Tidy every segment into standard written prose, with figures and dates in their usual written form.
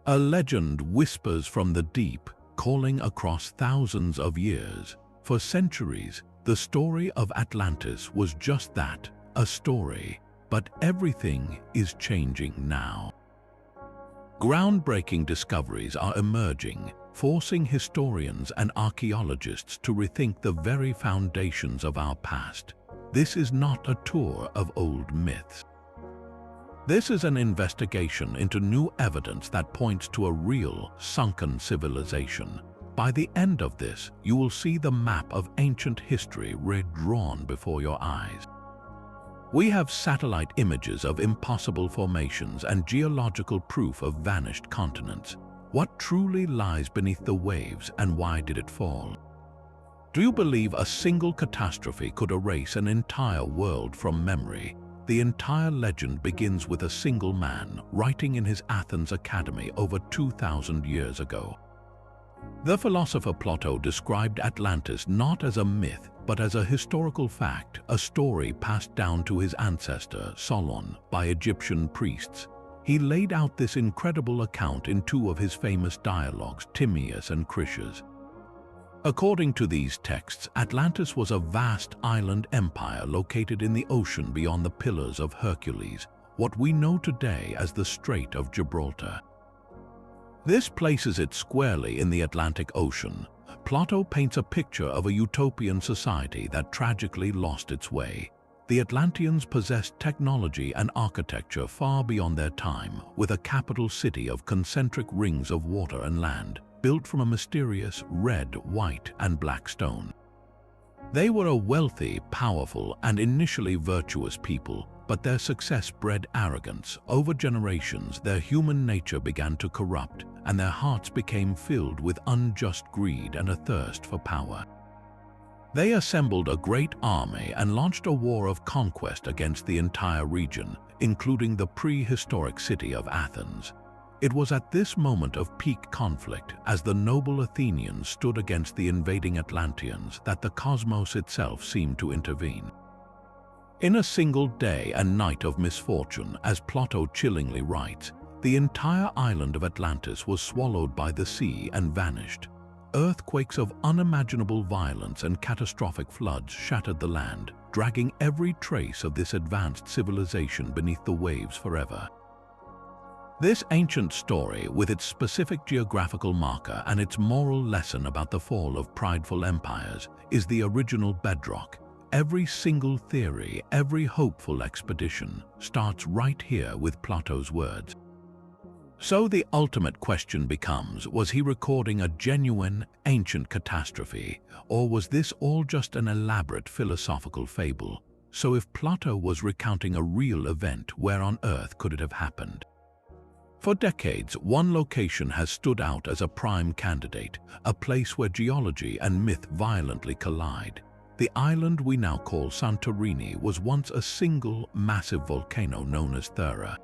A legend whispers from the deep, calling across thousands of years. For centuries, the story of Atlantis was just that, a story. But everything is changing now. Groundbreaking discoveries are emerging, forcing historians and archaeologists to rethink the very foundations of our past. This is not a tour of old myths. This is an investigation into new evidence that points to a real, sunken civilization. By the end of this, you will see the map of ancient history redrawn before your eyes. We have satellite images of impossible formations and geological proof of vanished continents. What truly lies beneath the waves, and why did it fall? Do you believe a single catastrophe could erase an entire world from memory? The entire legend begins with a single man writing in his Athens academy over 2,000 years ago. The philosopher Plato described Atlantis not as a myth, but as a historical fact, a story passed down to his ancestor, Solon, by Egyptian priests. He laid out this incredible account in two of his famous dialogues, Timaeus and Critias. According to these texts, Atlantis was a vast island empire located in the ocean beyond the Pillars of Hercules, what we know today as the Strait of Gibraltar. This places it squarely in the Atlantic Ocean. Plato paints a picture of a utopian society that tragically lost its way. The Atlanteans possessed technology and architecture far beyond their time, with a capital city of concentric rings of water and land, built from a mysterious red, white, and black stone. They were a wealthy, powerful, and initially virtuous people, but their success bred arrogance. Over generations, their human nature began to corrupt, and their hearts became filled with unjust greed and a thirst for power. They assembled a great army and launched a war of conquest against the entire region, including the prehistoric city of Athens. It was at this moment of peak conflict, as the noble Athenians stood against the invading Atlanteans, that the cosmos itself seemed to intervene. In a single day and night of misfortune, as Plato chillingly writes, the entire island of Atlantis was swallowed by the sea and vanished. Earthquakes of unimaginable violence and catastrophic floods shattered the land, dragging every trace of this advanced civilization beneath the waves forever. This ancient story, with its specific geographical marker and its moral lesson about the fall of prideful empires, is the original bedrock. Every single theory, every hopeful expedition, starts right here with Plato's words. So the ultimate question becomes, was he recording a genuine, ancient catastrophe, or was this all just an elaborate philosophical fable? So if Plato was recounting a real event, where on earth could it have happened? For decades, one location has stood out as a prime candidate, a place where geology and myth violently collide. The island we now call Santorini was once a single, massive volcano known as Thera.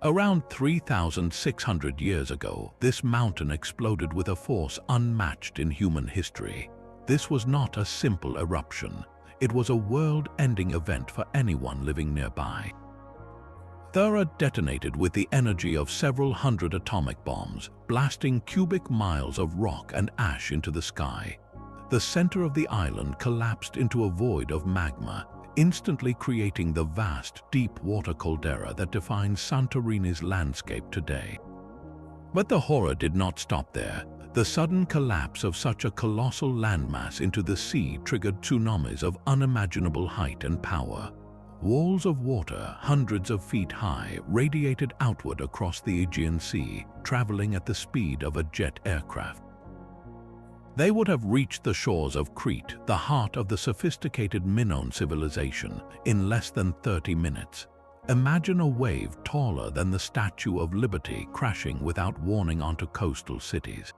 Around 3,600 years ago, this mountain exploded with a force unmatched in human history. This was not a simple eruption. It was a world-ending event for anyone living nearby. Thera detonated with the energy of several hundred atomic bombs, blasting cubic miles of rock and ash into the sky. The center of the island collapsed into a void of magma, instantly creating the vast, deep water caldera that defines Santorini's landscape today. But the horror did not stop there. The sudden collapse of such a colossal landmass into the sea triggered tsunamis of unimaginable height and power. Walls of water, hundreds of feet high, radiated outward across the Aegean Sea, traveling at the speed of a jet aircraft. They would have reached the shores of Crete, the heart of the sophisticated Minoan civilization, in less than 30 minutes. Imagine a wave taller than the Statue of Liberty crashing without warning onto coastal cities.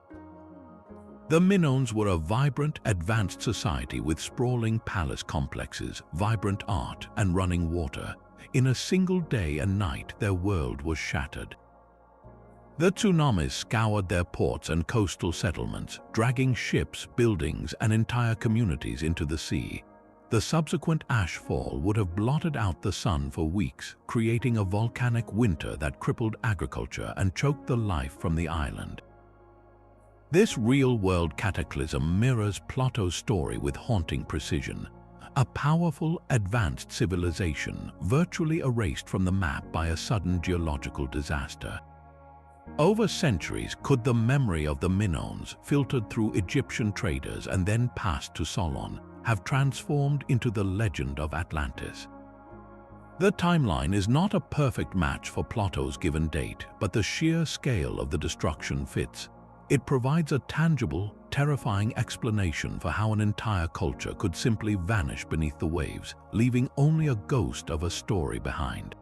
The Minoans were a vibrant, advanced society with sprawling palace complexes, vibrant art, and running water. In a single day and night, their world was shattered. The tsunamis scoured their ports and coastal settlements, dragging ships, buildings, and entire communities into the sea. The subsequent ash fall would have blotted out the sun for weeks, creating a volcanic winter that crippled agriculture and choked the life from the island. This real-world cataclysm mirrors Plato's story with haunting precision. A powerful, advanced civilization virtually erased from the map by a sudden geological disaster. Over centuries, could the memory of the Minoans, filtered through Egyptian traders and then passed to Solon, have transformed into the legend of Atlantis? The timeline is not a perfect match for Plato's given date, but the sheer scale of the destruction fits. It provides a tangible, terrifying explanation for how an entire culture could simply vanish beneath the waves, leaving only a ghost of a story behind.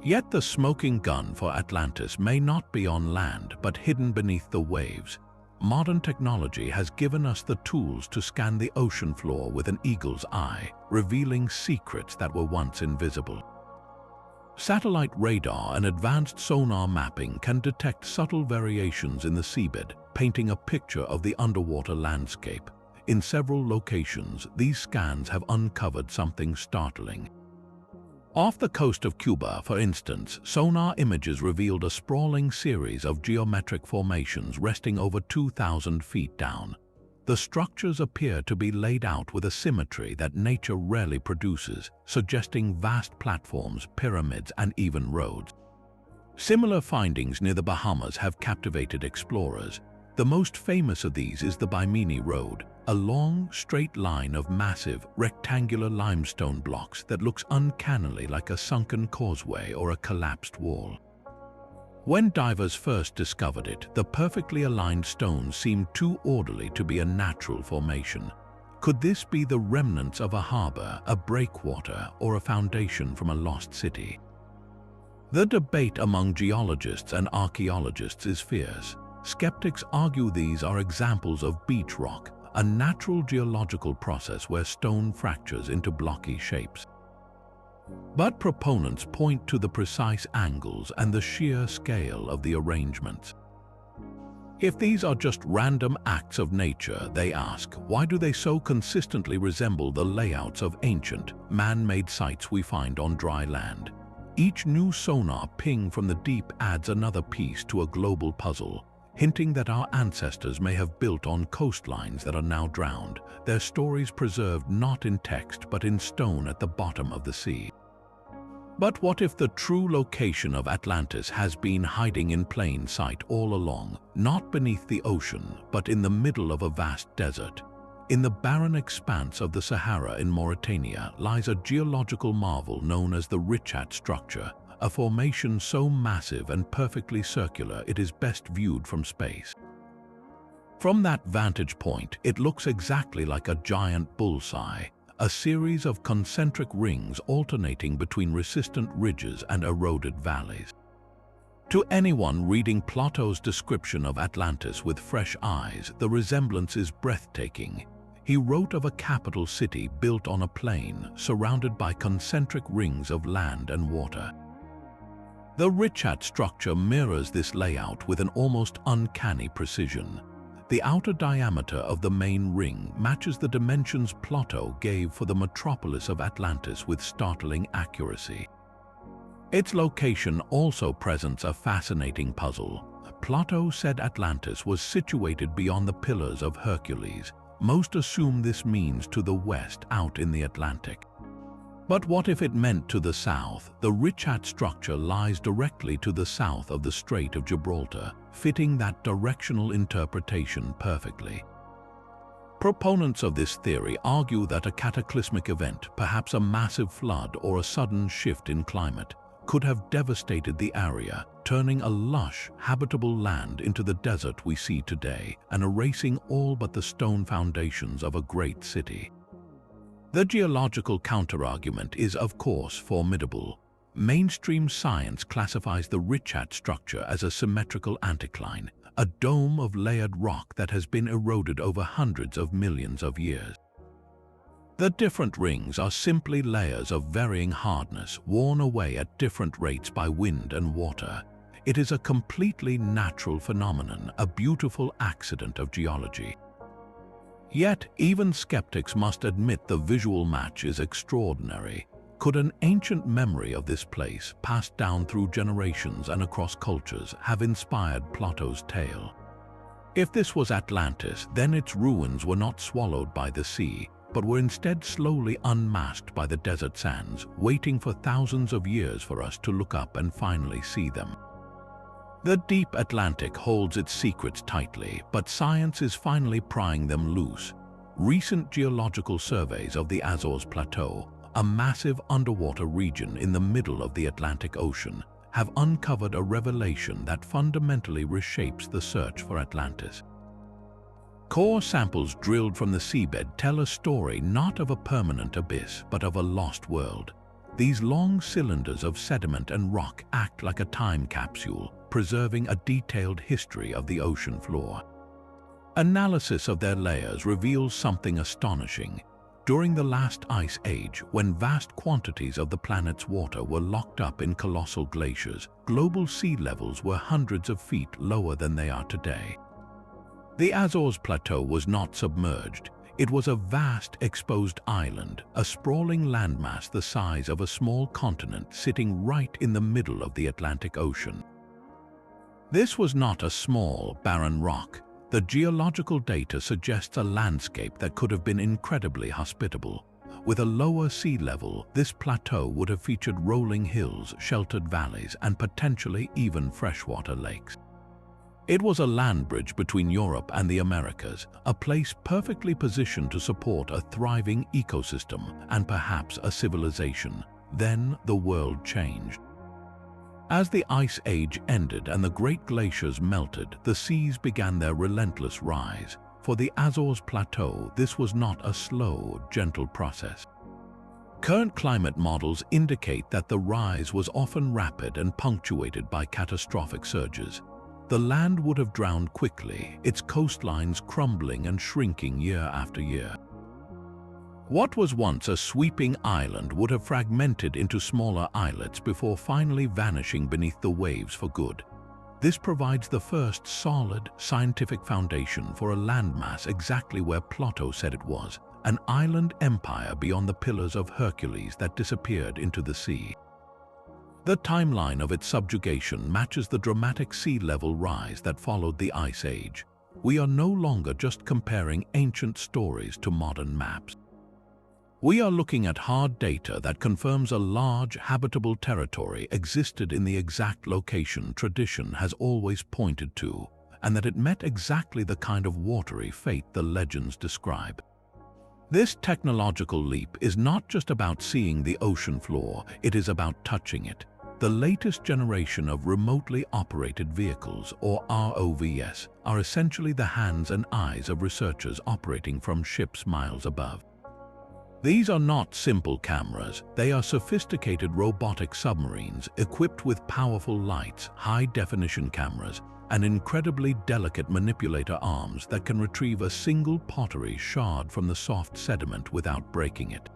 Yet the smoking gun for Atlantis may not be on land, but hidden beneath the waves. Modern technology has given us the tools to scan the ocean floor with an eagle's eye, revealing secrets that were once invisible. Satellite radar and advanced sonar mapping can detect subtle variations in the seabed, painting a picture of the underwater landscape. In several locations, these scans have uncovered something startling. Off the coast of Cuba, for instance, sonar images revealed a sprawling series of geometric formations resting over 2,000 feet down. The structures appear to be laid out with a symmetry that nature rarely produces, suggesting vast platforms, pyramids, and even roads. Similar findings near the Bahamas have captivated explorers. The most famous of these is the Bimini Road, a long, straight line of massive, rectangular limestone blocks that looks uncannily like a sunken causeway or a collapsed wall. When divers first discovered it, the perfectly aligned stones seemed too orderly to be a natural formation. Could this be the remnants of a harbor, a breakwater, or a foundation from a lost city? The debate among geologists and archaeologists is fierce. Skeptics argue these are examples of beach rock, a natural geological process where stone fractures into blocky shapes. But proponents point to the precise angles and the sheer scale of the arrangements. If these are just random acts of nature, they ask, why do they so consistently resemble the layouts of ancient, man-made sites we find on dry land? Each new sonar ping from the deep adds another piece to a global puzzle, hinting that our ancestors may have built on coastlines that are now drowned, their stories preserved not in text but in stone at the bottom of the sea. But what if the true location of Atlantis has been hiding in plain sight all along, not beneath the ocean, but in the middle of a vast desert? In the barren expanse of the Sahara in Mauritania lies a geological marvel known as the Richat structure, a formation so massive and perfectly circular it is best viewed from space. From that vantage point, it looks exactly like a giant bullseye, a series of concentric rings alternating between resistant ridges and eroded valleys. To anyone reading Plato's description of Atlantis with fresh eyes, the resemblance is breathtaking. He wrote of a capital city built on a plain, surrounded by concentric rings of land and water. The Richat structure mirrors this layout with an almost uncanny precision. The outer diameter of the main ring matches the dimensions Plato gave for the metropolis of Atlantis with startling accuracy. Its location also presents a fascinating puzzle. Plato said Atlantis was situated beyond the Pillars of Hercules. Most assume this means to the west, out in the Atlantic. But what if it meant to the south? The Richat structure lies directly to the south of the Strait of Gibraltar, fitting that directional interpretation perfectly. Proponents of this theory argue that a cataclysmic event, perhaps a massive flood or a sudden shift in climate, could have devastated the area, turning a lush, habitable land into the desert we see today and erasing all but the stone foundations of a great city. The geological counterargument is, of course, formidable. Mainstream science classifies the Richat structure as a symmetrical anticline, a dome of layered rock that has been eroded over hundreds of millions of years. The different rings are simply layers of varying hardness, worn away at different rates by wind and water. It is a completely natural phenomenon, a beautiful accident of geology. Yet, even skeptics must admit the visual match is extraordinary. Could an ancient memory of this place, passed down through generations and across cultures, have inspired Plato's tale? If this was Atlantis, then its ruins were not swallowed by the sea, but were instead slowly unmasked by the desert sands, waiting for thousands of years for us to look up and finally see them. The deep Atlantic holds its secrets tightly, but science is finally prying them loose. Recent geological surveys of the Azores Plateau, a massive underwater region in the middle of the Atlantic Ocean, have uncovered a revelation that fundamentally reshapes the search for Atlantis. Core samples drilled from the seabed tell a story not of a permanent abyss, but of a lost world. These long cylinders of sediment and rock act like a time capsule, preserving a detailed history of the ocean floor. Analysis of their layers reveals something astonishing. During the last ice age, when vast quantities of the planet's water were locked up in colossal glaciers, global sea levels were hundreds of feet lower than they are today. The Azores Plateau was not submerged. It was a vast, exposed island, a sprawling landmass the size of a small continent sitting right in the middle of the Atlantic Ocean. This was not a small, barren rock. The geological data suggests a landscape that could have been incredibly hospitable. With a lower sea level, this plateau would have featured rolling hills, sheltered valleys, and potentially even freshwater lakes. It was a land bridge between Europe and the Americas, a place perfectly positioned to support a thriving ecosystem and perhaps a civilization. Then the world changed. As the Ice Age ended and the great glaciers melted, the seas began their relentless rise. For the Azores Plateau, this was not a slow, gentle process. Current climate models indicate that the rise was often rapid and punctuated by catastrophic surges. The land would have drowned quickly, its coastlines crumbling and shrinking year after year. What was once a sweeping island would have fragmented into smaller islets before finally vanishing beneath the waves for good. This provides the first solid, scientific foundation for a landmass exactly where Plato said it was, an island empire beyond the pillars of Hercules that disappeared into the sea. The timeline of its subjugation matches the dramatic sea level rise that followed the Ice Age. We are no longer just comparing ancient stories to modern maps. We are looking at hard data that confirms a large, habitable territory existed in the exact location tradition has always pointed to, and that it met exactly the kind of watery fate the legends describe. This technological leap is not just about seeing the ocean floor, it is about touching it. The latest generation of remotely operated vehicles, or ROVs, are essentially the hands and eyes of researchers operating from ships miles above. These are not simple cameras, they are sophisticated robotic submarines equipped with powerful lights, high-definition cameras, and incredibly delicate manipulator arms that can retrieve a single pottery shard from the soft sediment without breaking it.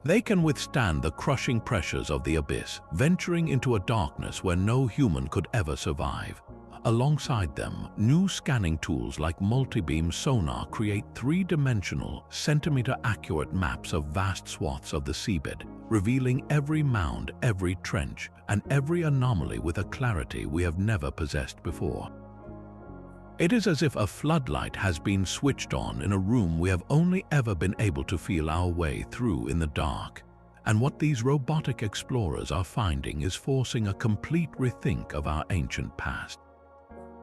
They can withstand the crushing pressures of the abyss, venturing into a darkness where no human could ever survive. Alongside them, new scanning tools like multi-beam sonar create three-dimensional, centimeter-accurate maps of vast swaths of the seabed, revealing every mound, every trench, and every anomaly with a clarity we have never possessed before. It is as if a floodlight has been switched on in a room we have only ever been able to feel our way through in the dark. And what these robotic explorers are finding is forcing a complete rethink of our ancient past.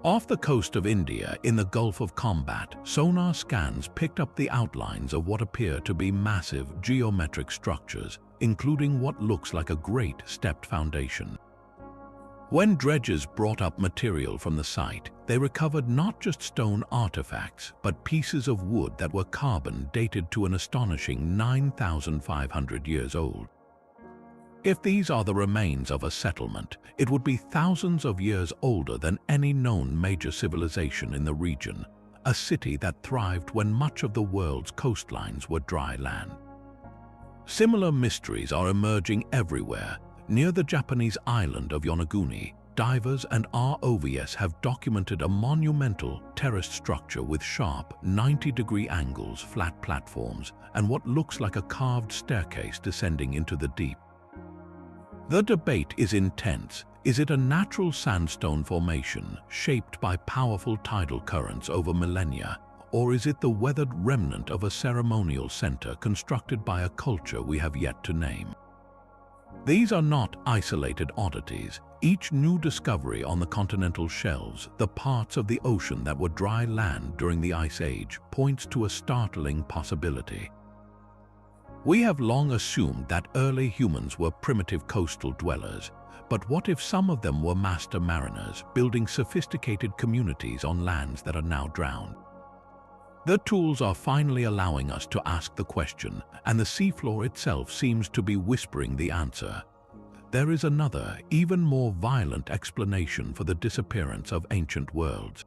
Off the coast of India, in the Gulf of Combat, sonar scans picked up the outlines of what appear to be massive geometric structures, including what looks like a great stepped foundation. When dredgers brought up material from the site, they recovered not just stone artifacts, but pieces of wood that were carbon dated to an astonishing 9,500 years old. If these are the remains of a settlement, it would be thousands of years older than any known major civilization in the region, a city that thrived when much of the world's coastlines were dry land. Similar mysteries are emerging everywhere. Near the Japanese island of Yonaguni, divers and ROVs have documented a monumental terraced structure with sharp 90-degree angles, flat platforms, and what looks like a carved staircase descending into the deep. The debate is intense. Is it a natural sandstone formation shaped by powerful tidal currents over millennia, or is it the weathered remnant of a ceremonial center constructed by a culture we have yet to name? These are not isolated oddities. Each new discovery on the continental shelves, the parts of the ocean that were dry land during the Ice Age, points to a startling possibility. We have long assumed that early humans were primitive coastal dwellers, but what if some of them were master mariners, building sophisticated communities on lands that are now drowned? The tools are finally allowing us to ask the question, and the seafloor itself seems to be whispering the answer. There is another, even more violent explanation for the disappearance of ancient worlds.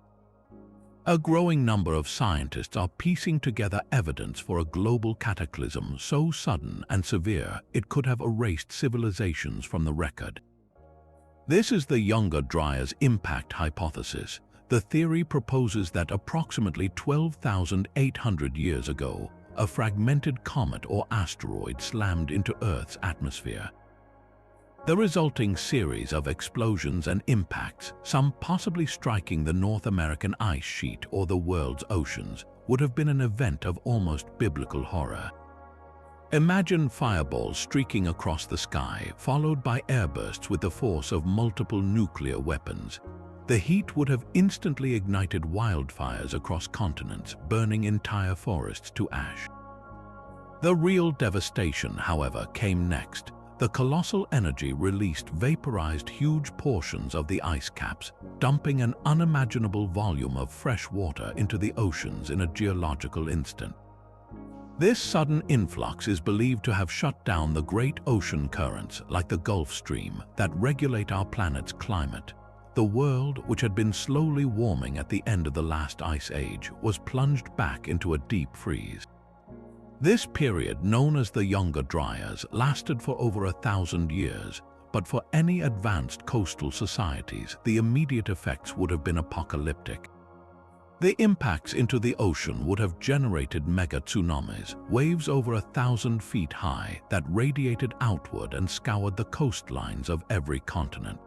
A growing number of scientists are piecing together evidence for a global cataclysm so sudden and severe it could have erased civilizations from the record. This is the Younger Dryas impact hypothesis. The theory proposes that approximately 12,800 years ago, a fragmented comet or asteroid slammed into Earth's atmosphere. The resulting series of explosions and impacts, some possibly striking the North American ice sheet or the world's oceans, would have been an event of almost biblical horror. Imagine fireballs streaking across the sky, followed by airbursts with the force of multiple nuclear weapons. The heat would have instantly ignited wildfires across continents, burning entire forests to ash. The real devastation, however, came next. The colossal energy released vaporized huge portions of the ice caps, dumping an unimaginable volume of fresh water into the oceans in a geological instant. This sudden influx is believed to have shut down the great ocean currents, like the Gulf Stream, that regulate our planet's climate. The world, which had been slowly warming at the end of the last ice age, was plunged back into a deep freeze. This period, known as the Younger Dryas, lasted for over 1,000 years, but for any advanced coastal societies, the immediate effects would have been apocalyptic. The impacts into the ocean would have generated mega-tsunamis, waves over 1,000 feet high that radiated outward and scoured the coastlines of every continent.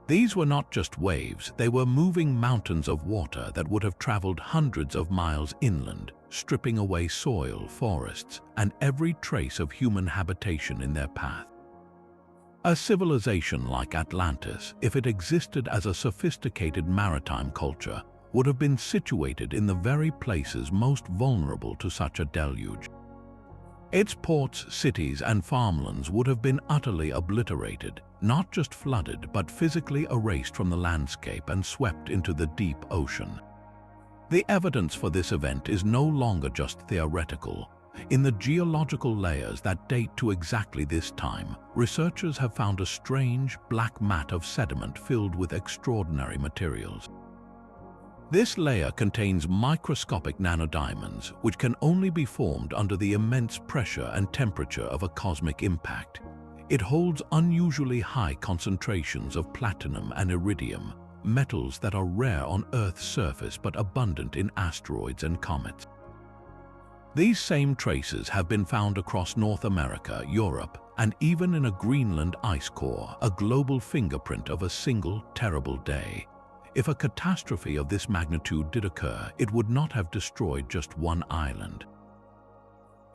These were not just waves, they were moving mountains of water that would have traveled hundreds of miles inland, stripping away soil, forests, and every trace of human habitation in their path. A civilization like Atlantis, if it existed as a sophisticated maritime culture, would have been situated in the very places most vulnerable to such a deluge. Its ports, cities, and farmlands would have been utterly obliterated, not just flooded but physically erased from the landscape and swept into the deep ocean. The evidence for this event is no longer just theoretical. In the geological layers that date to exactly this time, researchers have found a strange black mat of sediment filled with extraordinary materials. This layer contains microscopic nanodiamonds, which can only be formed under the immense pressure and temperature of a cosmic impact. It holds unusually high concentrations of platinum and iridium, metals that are rare on Earth's surface but abundant in asteroids and comets. These same traces have been found across North America, Europe, and even in a Greenland ice core, a global fingerprint of a single terrible day. If a catastrophe of this magnitude did occur, it would not have destroyed just one island.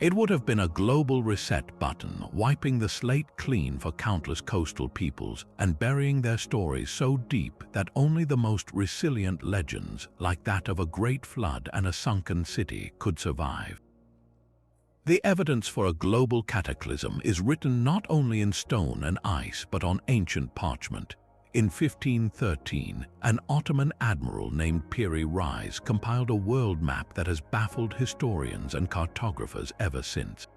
It would have been a global reset button, wiping the slate clean for countless coastal peoples and burying their stories so deep that only the most resilient legends, like that of a great flood and a sunken city, could survive. The evidence for a global cataclysm is written not only in stone and ice but on ancient parchment. In 1513, an Ottoman admiral named Piri Reis compiled a world map that has baffled historians and cartographers ever since.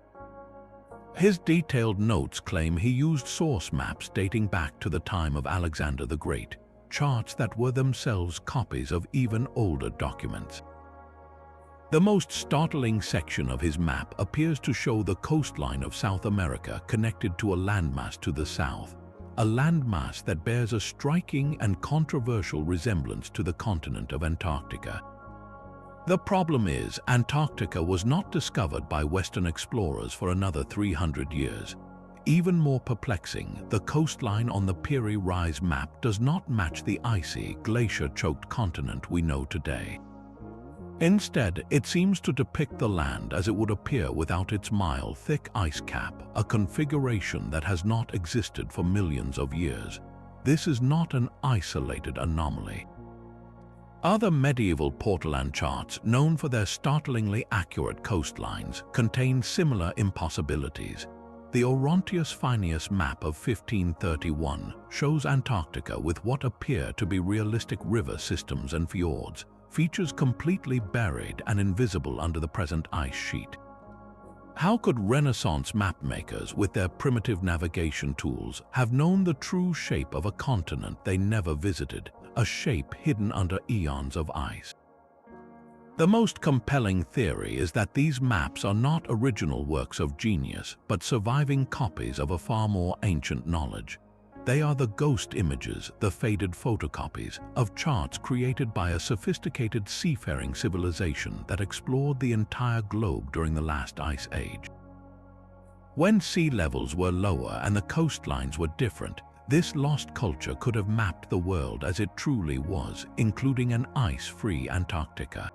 His detailed notes claim he used source maps dating back to the time of Alexander the Great, charts that were themselves copies of even older documents. The most startling section of his map appears to show the coastline of South America connected to a landmass to the south. a landmass that bears a striking and controversial resemblance to the continent of Antarctica. The problem is, Antarctica was not discovered by Western explorers for another 300 years. Even more perplexing, the coastline on the Piri Reis map does not match the icy, glacier-choked continent we know today. Instead, it seems to depict the land as it would appear without its mile-thick ice cap, a configuration that has not existed for millions of years. This is not an isolated anomaly. Other medieval portolan charts, known for their startlingly accurate coastlines, contain similar impossibilities. The Orontius Phineus map of 1531 shows Antarctica with what appear to be realistic river systems and fjords, features completely buried and invisible under the present ice sheet. How could Renaissance mapmakers, with their primitive navigation tools, have known the true shape of a continent they never visited, a shape hidden under eons of ice? The most compelling theory is that these maps are not original works of genius, but surviving copies of a far more ancient knowledge. They are the ghost images, the faded photocopies, of charts created by a sophisticated seafaring civilization that explored the entire globe during the last ice age. When sea levels were lower and the coastlines were different, this lost culture could have mapped the world as it truly was, including an ice-free Antarctica.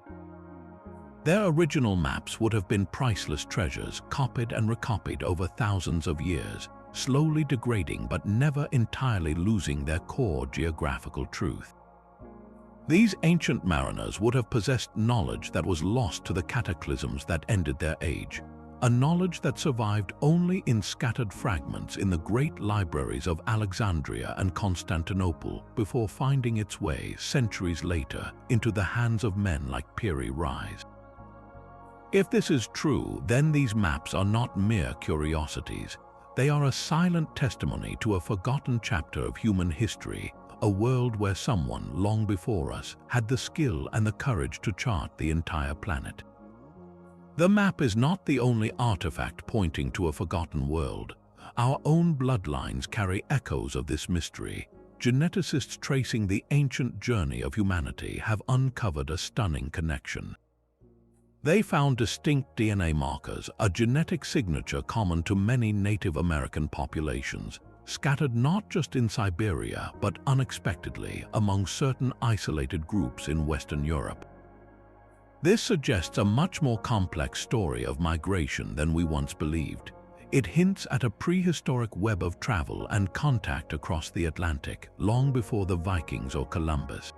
Their original maps would have been priceless treasures, copied and recopied over thousands of years, slowly degrading but never entirely losing their core geographical truth. These ancient mariners would have possessed knowledge that was lost to the cataclysms that ended their age, a knowledge that survived only in scattered fragments in the great libraries of Alexandria and Constantinople before finding its way, centuries later, into the hands of men like Piri Reis. If this is true, then these maps are not mere curiosities. They are a silent testimony to a forgotten chapter of human history, a world where someone long before us had the skill and the courage to chart the entire planet. The map is not the only artifact pointing to a forgotten world. Our own bloodlines carry echoes of this mystery. Geneticists tracing the ancient journey of humanity have uncovered a stunning connection. They found distinct DNA markers, a genetic signature common to many Native American populations, scattered not just in Siberia but unexpectedly among certain isolated groups in Western Europe. This suggests a much more complex story of migration than we once believed. It hints at a prehistoric web of travel and contact across the Atlantic, long before the Vikings or Columbus.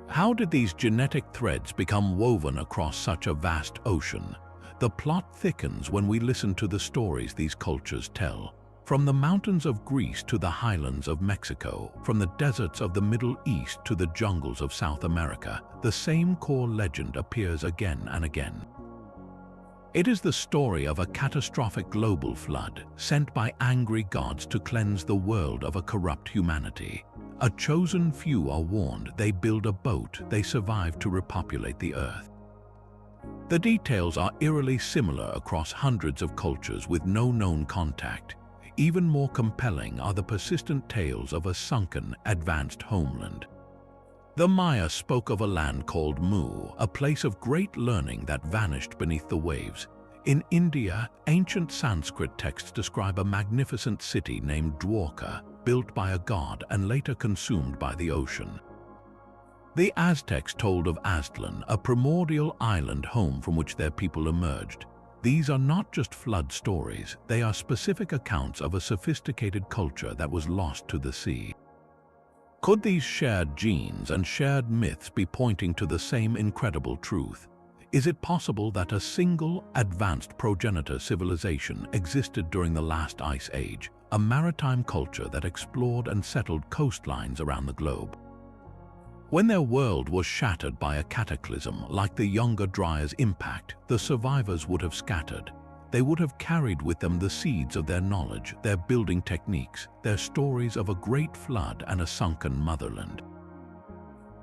How did these genetic threads become woven across such a vast ocean? The plot thickens when we listen to the stories these cultures tell. From the mountains of Greece to the highlands of Mexico, from the deserts of the Middle East to the jungles of South America, the same core legend appears again and again. It is the story of a catastrophic global flood sent by angry gods to cleanse the world of a corrupt humanity. A chosen few are warned, they build a boat, they survive to repopulate the earth. The details are eerily similar across hundreds of cultures with no known contact. Even more compelling are the persistent tales of a sunken, advanced homeland. The Maya spoke of a land called Mu, a place of great learning that vanished beneath the waves. In India, ancient Sanskrit texts describe a magnificent city named Dwarka, built by a god and later consumed by the ocean. The Aztecs told of Aztlan, a primordial island home from which their people emerged. These are not just flood stories, they are specific accounts of a sophisticated culture that was lost to the sea. Could these shared genes and shared myths be pointing to the same incredible truth? Is it possible that a single, advanced progenitor civilization existed during the last ice age, a maritime culture that explored and settled coastlines around the globe? When their world was shattered by a cataclysm like the Younger Dryas impact, the survivors would have scattered. They would have carried with them the seeds of their knowledge, their building techniques, their stories of a great flood and a sunken motherland.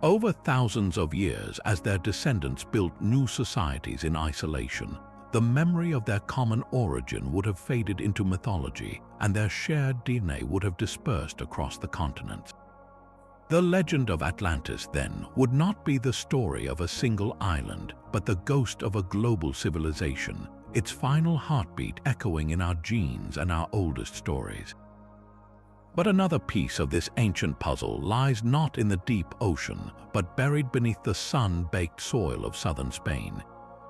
Over thousands of years, as their descendants built new societies in isolation, the memory of their common origin would have faded into mythology, and their shared DNA would have dispersed across the continents. The legend of Atlantis, then, would not be the story of a single island, but the ghost of a global civilization, its final heartbeat echoing in our genes and our oldest stories. But another piece of this ancient puzzle lies not in the deep ocean, but buried beneath the sun-baked soil of southern Spain.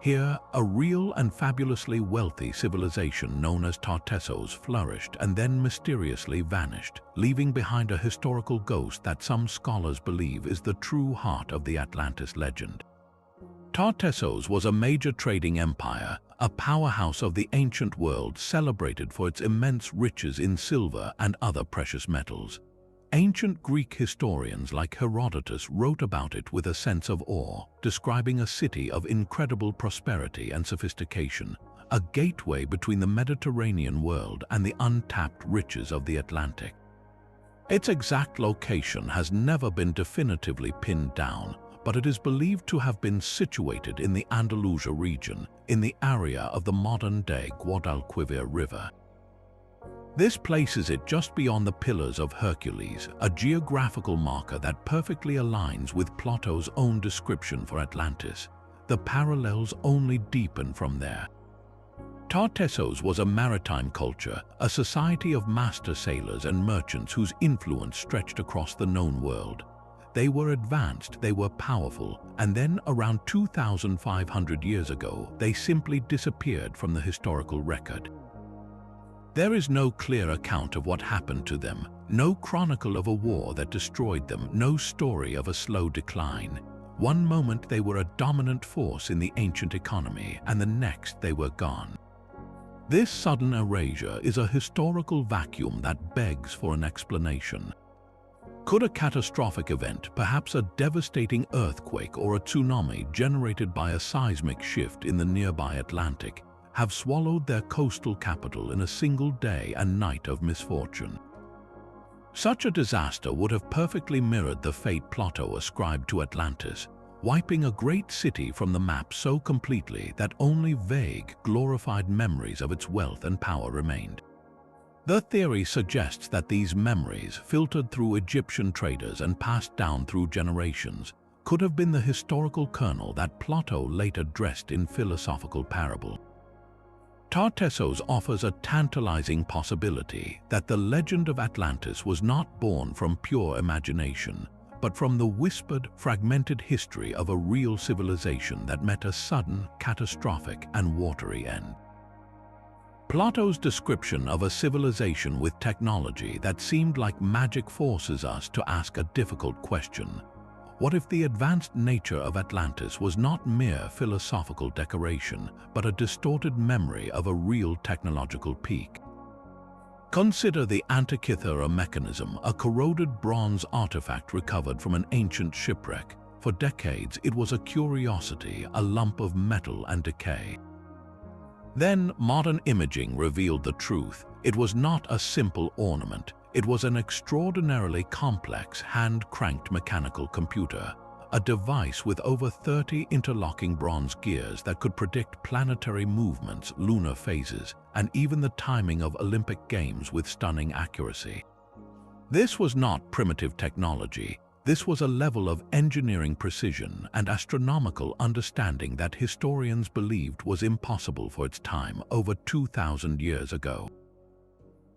Here, a real and fabulously wealthy civilization known as Tartessos flourished and then mysteriously vanished, leaving behind a historical ghost that some scholars believe is the true heart of the Atlantis legend. Tartessos was a major trading empire, a powerhouse of the ancient world celebrated for its immense riches in silver and other precious metals. Ancient Greek historians like Herodotus wrote about it with a sense of awe, describing a city of incredible prosperity and sophistication, a gateway between the Mediterranean world and the untapped riches of the Atlantic. Its exact location has never been definitively pinned down, but it is believed to have been situated in the Andalusia region, in the area of the modern-day Guadalquivir River. This places it just beyond the Pillars of Hercules, a geographical marker that perfectly aligns with Plato's own description for Atlantis. The parallels only deepen from there. Tartessos was a maritime culture, a society of master sailors and merchants whose influence stretched across the known world. They were advanced, they were powerful, and then around 2,500 years ago, they simply disappeared from the historical record. There is no clear account of what happened to them, no chronicle of a war that destroyed them, no story of a slow decline. One moment they were a dominant force in the ancient economy, and the next they were gone. This sudden erasure is a historical vacuum that begs for an explanation. Could a catastrophic event, perhaps a devastating earthquake or a tsunami generated by a seismic shift in the nearby Atlantic, have swallowed their coastal capital in a single day and night of misfortune? Such a disaster would have perfectly mirrored the fate Plato ascribed to Atlantis, wiping a great city from the map so completely that only vague, glorified memories of its wealth and power remained. The theory suggests that these memories, filtered through Egyptian traders and passed down through generations, could have been the historical kernel that Plato later dressed in philosophical parable. Tartessos offers a tantalizing possibility that the legend of Atlantis was not born from pure imagination, but from the whispered, fragmented history of a real civilization that met a sudden, catastrophic, and watery end. Plato's description of a civilization with technology that seemed like magic forces us to ask a difficult question. What if the advanced nature of Atlantis was not mere philosophical decoration, but a distorted memory of a real technological peak? Consider the Antikythera mechanism, a corroded bronze artifact recovered from an ancient shipwreck. For decades, it was a curiosity, a lump of metal and decay. Then, modern imaging revealed the truth. It was not a simple ornament. It was an extraordinarily complex, hand-cranked mechanical computer, a device with over 30 interlocking bronze gears that could predict planetary movements, lunar phases, and even the timing of Olympic Games with stunning accuracy. This was not primitive technology. This was a level of engineering precision and astronomical understanding that historians believed was impossible for its time over 2,000 years ago.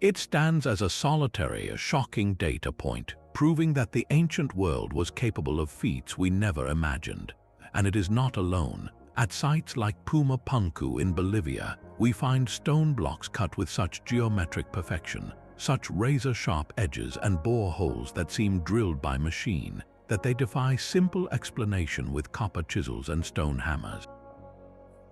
It stands as a solitary, shocking data point, proving that the ancient world was capable of feats we never imagined. And it is not alone. At sites like Puma Punku in Bolivia, we find stone blocks cut with such geometric perfection, such razor-sharp edges and bore holes that seem drilled by machine, that they defy simple explanation with copper chisels and stone hammers.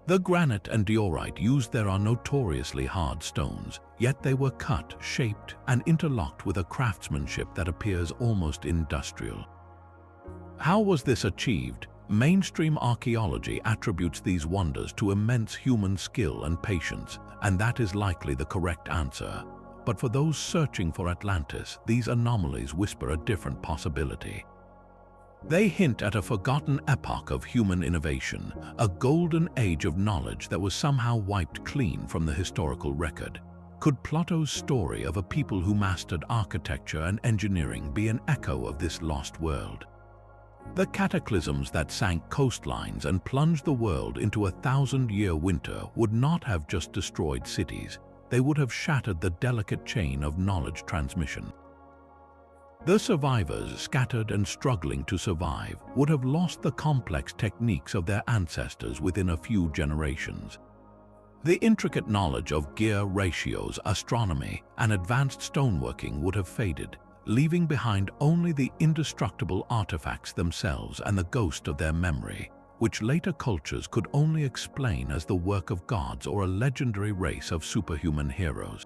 The granite and diorite used there are notoriously hard stones, yet they were cut, shaped, and interlocked with a craftsmanship that appears almost industrial. How was this achieved? Mainstream archaeology attributes these wonders to immense human skill and patience, and that is likely the correct answer. But for those searching for Atlantis, these anomalies whisper a different possibility. They hint at a forgotten epoch of human innovation, a golden age of knowledge that was somehow wiped clean from the historical record. Could Plato's story of a people who mastered architecture and engineering be an echo of this lost world? The cataclysms that sank coastlines and plunged the world into a 1,000-year winter would not have just destroyed cities, they would have shattered the delicate chain of knowledge transmission. The survivors, scattered and struggling to survive, would have lost the complex techniques of their ancestors within a few generations. The intricate knowledge of gear ratios, astronomy, and advanced stoneworking would have faded, leaving behind only the indestructible artifacts themselves and the ghost of their memory, which later cultures could only explain as the work of gods or a legendary race of superhuman heroes.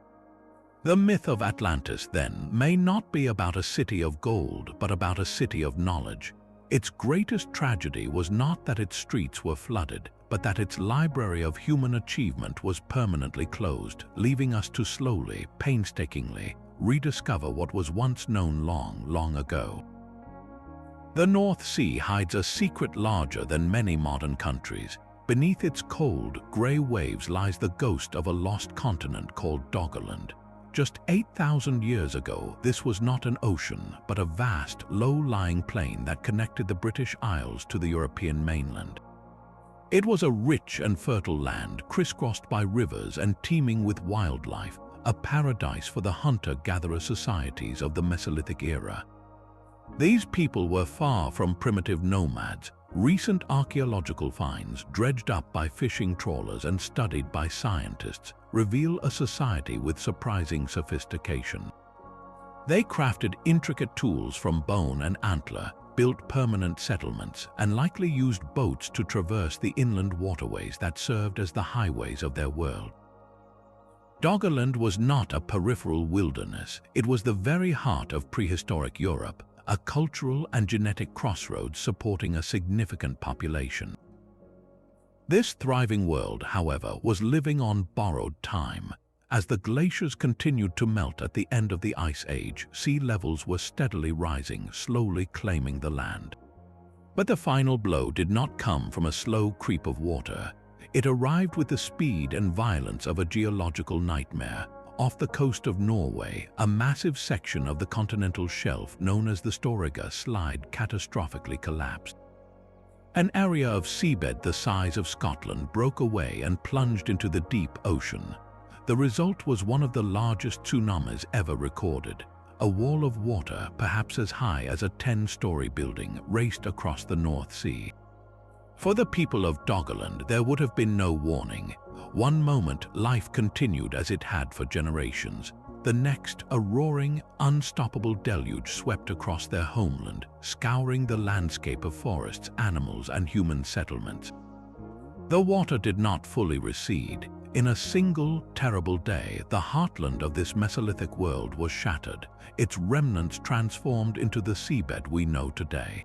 The myth of Atlantis, then, may not be about a city of gold, but about a city of knowledge. Its greatest tragedy was not that its streets were flooded, but that its library of human achievement was permanently closed, leaving us to slowly, painstakingly, rediscover what was once known long, long ago. The North Sea hides a secret larger than many modern countries. Beneath its cold, grey waves lies the ghost of a lost continent called Doggerland. Just 8,000 years ago, this was not an ocean, but a vast, low-lying plain that connected the British Isles to the European mainland. It was a rich and fertile land, crisscrossed by rivers and teeming with wildlife, a paradise for the hunter-gatherer societies of the Mesolithic era. These people were far from primitive nomads. Recent archaeological finds, dredged up by fishing trawlers and studied by scientists, reveal a society with surprising sophistication. They crafted intricate tools from bone and antler, built permanent settlements, and likely used boats to traverse the inland waterways that served as the highways of their world. Doggerland was not a peripheral wilderness, it was the very heart of prehistoric Europe, a cultural and genetic crossroads supporting a significant population. This thriving world, however, was living on borrowed time. As the glaciers continued to melt at the end of the Ice Age, sea levels were steadily rising, slowly claiming the land. But the final blow did not come from a slow creep of water. It arrived with the speed and violence of a geological nightmare. Off the coast of Norway, a massive section of the continental shelf known as the Storegga Slide catastrophically collapsed. An area of seabed the size of Scotland broke away and plunged into the deep ocean. The result was one of the largest tsunamis ever recorded. A wall of water, perhaps as high as a 10-story building, raced across the North Sea. For the people of Doggerland, there would have been no warning. One moment, life continued as it had for generations. The next, a roaring, unstoppable deluge swept across their homeland, scouring the landscape of forests, animals, and human settlements. The water did not fully recede. In a single, terrible day, the heartland of this Mesolithic world was shattered, its remnants transformed into the seabed we know today.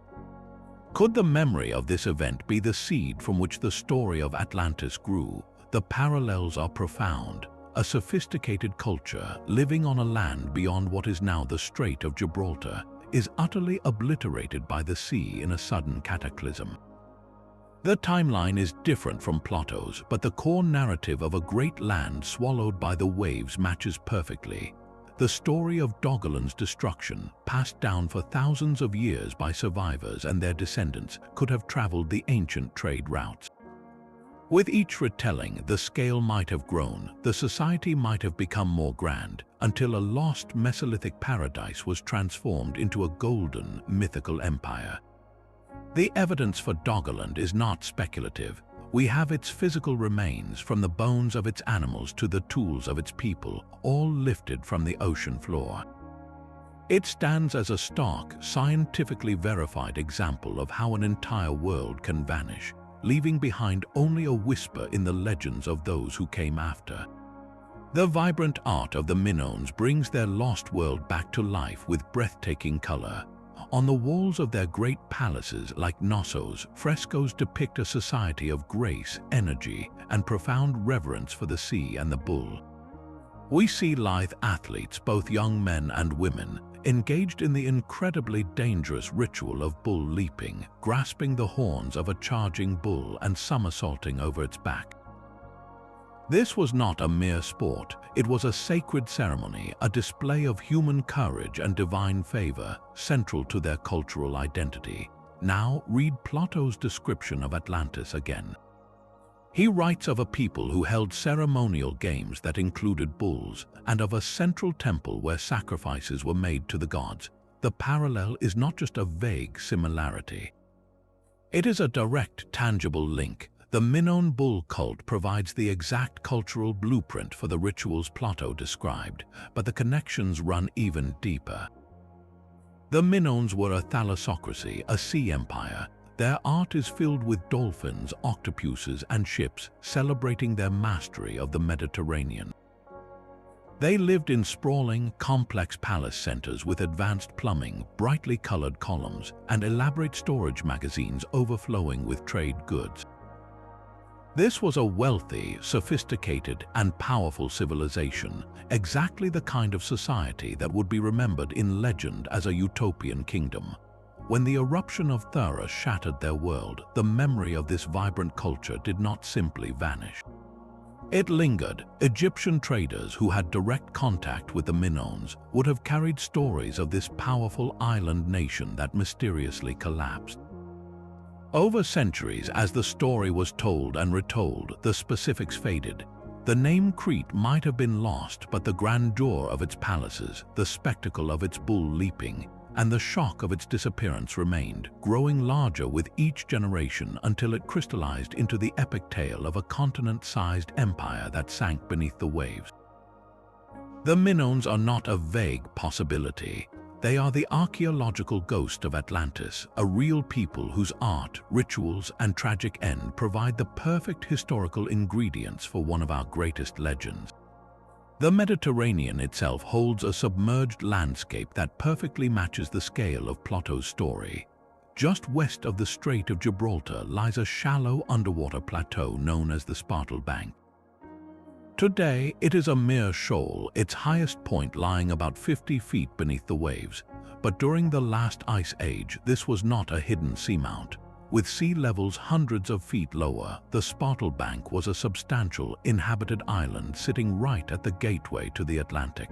Could the memory of this event be the seed from which the story of Atlantis grew? The parallels are profound. A sophisticated culture, living on a land beyond what is now the Strait of Gibraltar, is utterly obliterated by the sea in a sudden cataclysm. The timeline is different from Plato's, but the core narrative of a great land swallowed by the waves matches perfectly. The story of Doggerland's destruction, passed down for thousands of years by survivors and their descendants, could have traveled the ancient trade routes. With each retelling, the scale might have grown, the society might have become more grand, until a lost Mesolithic paradise was transformed into a golden, mythical empire. The evidence for Doggerland is not speculative. We have its physical remains, from the bones of its animals to the tools of its people, all lifted from the ocean floor. It stands as a stark, scientifically verified example of how an entire world can vanish, leaving behind only a whisper in the legends of those who came after. The vibrant art of the Minoans brings their lost world back to life with breathtaking color. On the walls of their great palaces, like Knossos, frescoes depict a society of grace, energy, and profound reverence for the sea and the bull. We see lithe athletes, both young men and women, engaged in the incredibly dangerous ritual of bull leaping, grasping the horns of a charging bull and somersaulting over its back. This was not a mere sport, it was a sacred ceremony, a display of human courage and divine favor, central to their cultural identity. Now read Plato's description of Atlantis again. He writes of a people who held ceremonial games that included bulls, and of a central temple where sacrifices were made to the gods. The parallel is not just a vague similarity. It is a direct, tangible link. The Minoan bull cult provides the exact cultural blueprint for the rituals Plato described, but the connections run even deeper. The Minoans were a thalassocracy, a sea empire. Their art is filled with dolphins, octopuses, and ships, celebrating their mastery of the Mediterranean. They lived in sprawling, complex palace centers with advanced plumbing, brightly colored columns, and elaborate storage magazines overflowing with trade goods. This was a wealthy, sophisticated, and powerful civilization, exactly the kind of society that would be remembered in legend as a utopian kingdom. When the eruption of Thera shattered their world, the memory of this vibrant culture did not simply vanish. It lingered. Egyptian traders who had direct contact with the Minoans would have carried stories of this powerful island nation that mysteriously collapsed. Over centuries, as the story was told and retold, the specifics faded. The name Crete might have been lost, but the grandeur of its palaces, the spectacle of its bull leaping, and the shock of its disappearance remained, growing larger with each generation until it crystallized into the epic tale of a continent-sized empire that sank beneath the waves. The Minoans are not a vague possibility. They are the archaeological ghost of Atlantis, a real people whose art, rituals, and tragic end provide the perfect historical ingredients for one of our greatest legends. The Mediterranean itself holds a submerged landscape that perfectly matches the scale of Plato's story. Just west of the Strait of Gibraltar lies a shallow underwater plateau known as the Spartel Bank. Today, it is a mere shoal, its highest point lying about 50 feet beneath the waves. But during the last ice age, this was not a hidden seamount. With sea levels hundreds of feet lower, the Spartel Bank was a substantial, inhabited island sitting right at the gateway to the Atlantic.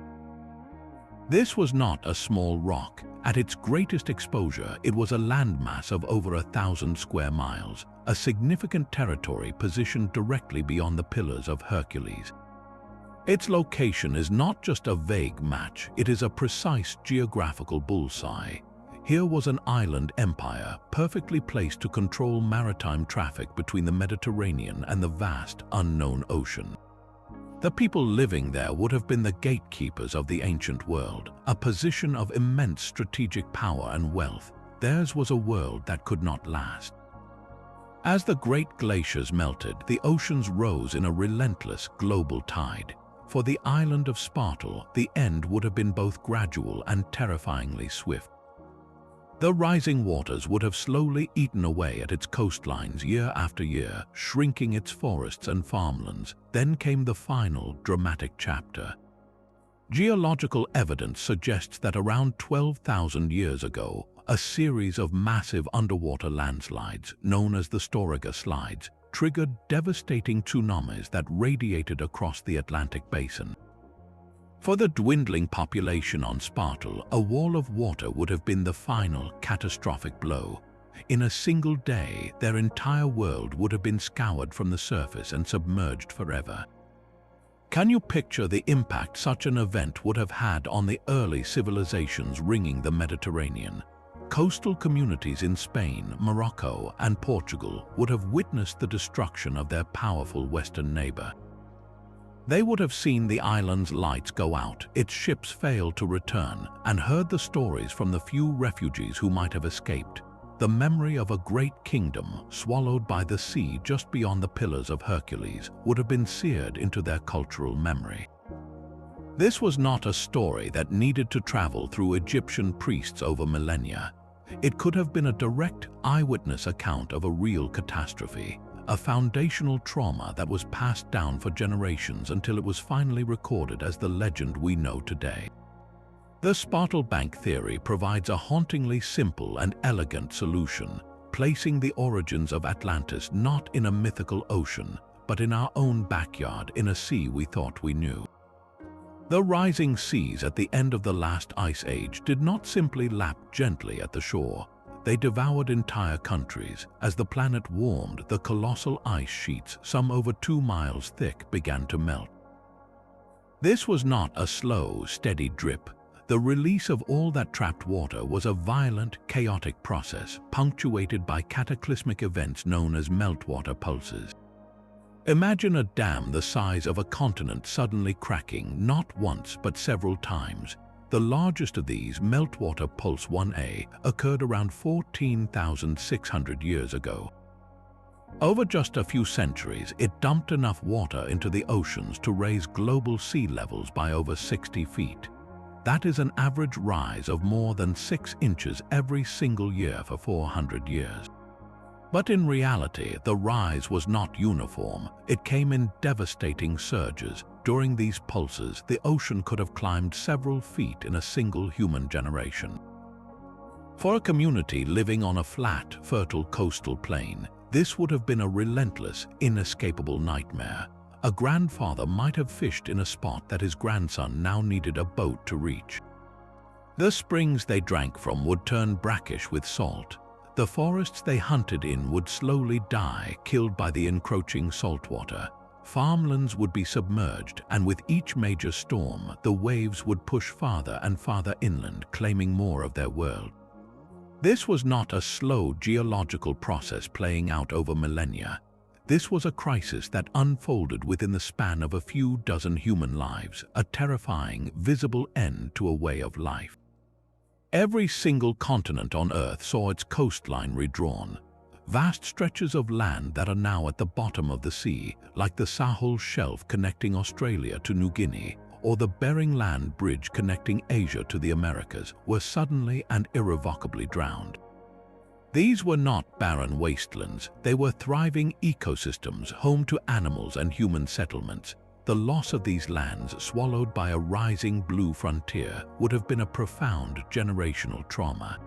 This was not a small rock. At its greatest exposure, it was a landmass of over 1,000 square miles, a significant territory positioned directly beyond the Pillars of Hercules. Its location is not just a vague match, it is a precise geographical bullseye. Here was an island empire, perfectly placed to control maritime traffic between the Mediterranean and the vast, unknown ocean. The people living there would have been the gatekeepers of the ancient world, a position of immense strategic power and wealth. Theirs was a world that could not last. As the great glaciers melted, the oceans rose in a relentless global tide. For the island of Spartel, the end would have been both gradual and terrifyingly swift. The rising waters would have slowly eaten away at its coastlines year after year, shrinking its forests and farmlands. Then came the final, dramatic chapter. Geological evidence suggests that around 12,000 years ago, a series of massive underwater landslides, known as the Storegga Slides, triggered devastating tsunamis that radiated across the Atlantic basin. For the dwindling population on Spartel, a wall of water would have been the final, catastrophic blow. In a single day, their entire world would have been scoured from the surface and submerged forever. Can you picture the impact such an event would have had on the early civilizations ringing the Mediterranean? Coastal communities in Spain, Morocco, and Portugal would have witnessed the destruction of their powerful western neighbor. They would have seen the island's lights go out, its ships fail to return, and heard the stories from the few refugees who might have escaped. The memory of a great kingdom, swallowed by the sea just beyond the Pillars of Hercules, would have been seared into their cultural memory. This was not a story that needed to travel through Egyptian priests over millennia. It could have been a direct eyewitness account of a real catastrophe, a foundational trauma that was passed down for generations until it was finally recorded as the legend we know today. The Spottle-Bank theory provides a hauntingly simple and elegant solution, placing the origins of Atlantis not in a mythical ocean, but in our own backyard in a sea we thought we knew. The rising seas at the end of the last ice age did not simply lap gently at the shore. They devoured entire countries. As the planet warmed, the colossal ice sheets, some over 2 miles thick, began to melt. This was not a slow, steady drip. The release of all that trapped water was a violent, chaotic process, punctuated by cataclysmic events known as meltwater pulses. Imagine a dam the size of a continent suddenly cracking, not once but several times. The largest of these, meltwater pulse 1A, occurred around 14,600 years ago. Over just a few centuries, it dumped enough water into the oceans to raise global sea levels by over 60 feet. That is an average rise of more than 6 inches every single year for 400 years. But in reality, the rise was not uniform. It came in devastating surges. During these pulses, the ocean could have climbed several feet in a single human generation. For a community living on a flat, fertile coastal plain, this would have been a relentless, inescapable nightmare. A grandfather might have fished in a spot that his grandson now needed a boat to reach. The springs they drank from would turn brackish with salt. The forests they hunted in would slowly die, killed by the encroaching saltwater. Farmlands would be submerged, and with each major storm, the waves would push farther and farther inland, claiming more of their world. This was not a slow geological process playing out over millennia. This was a crisis that unfolded within the span of a few dozen human lives, a terrifying, visible end to a way of life. Every single continent on Earth saw its coastline redrawn. Vast stretches of land that are now at the bottom of the sea, like the Sahel Shelf connecting Australia to New Guinea, or the Bering Land Bridge connecting Asia to the Americas, were suddenly and irrevocably drowned. These were not barren wastelands. They were thriving ecosystems, home to animals and human settlements. The loss of these lands, swallowed by a rising blue frontier, would have been a profound generational trauma.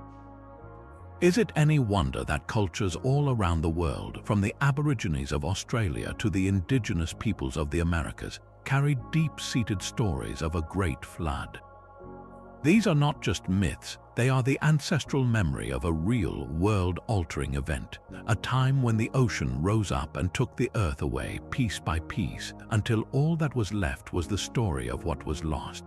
Is it any wonder that cultures all around the world, from the Aborigines of Australia to the indigenous peoples of the Americas, carried deep-seated stories of a great flood? These are not just myths, they are the ancestral memory of a real, world-altering event, a time when the ocean rose up and took the earth away piece by piece, until all that was left was the story of what was lost.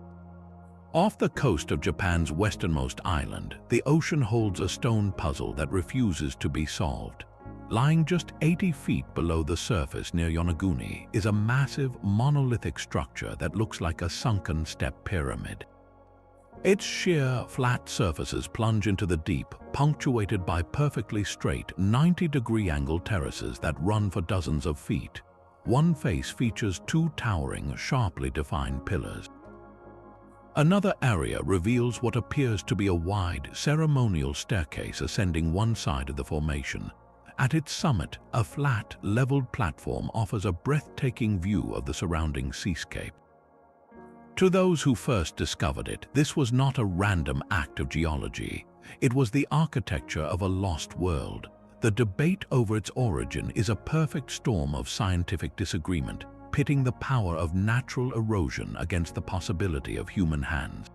Off the coast of Japan's westernmost island, the ocean holds a stone puzzle that refuses to be solved. Lying just 80 feet below the surface near Yonaguni is a massive, monolithic structure that looks like a sunken step pyramid. Its sheer, flat surfaces plunge into the deep, punctuated by perfectly straight 90-degree angle terraces that run for dozens of feet. One face features 2 towering, sharply defined pillars. Another area reveals what appears to be a wide, ceremonial staircase ascending one side of the formation. At its summit, a flat, leveled platform offers a breathtaking view of the surrounding seascape. To those who first discovered it, this was not a random act of geology. It was the architecture of a lost world. The debate over its origin is a perfect storm of scientific disagreement, pitting the power of natural erosion against the possibility of human hands.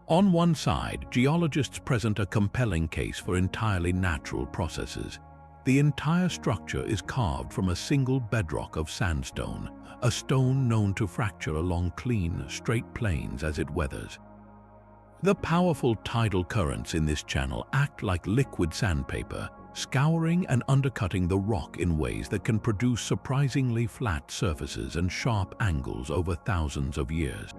On one side, geologists present a compelling case for entirely natural processes. The entire structure is carved from a single bedrock of sandstone, a stone known to fracture along clean, straight plains as it weathers. The powerful tidal currents in this channel act like liquid sandpaper, scouring and undercutting the rock in ways that can produce surprisingly flat surfaces and sharp angles over thousands of years.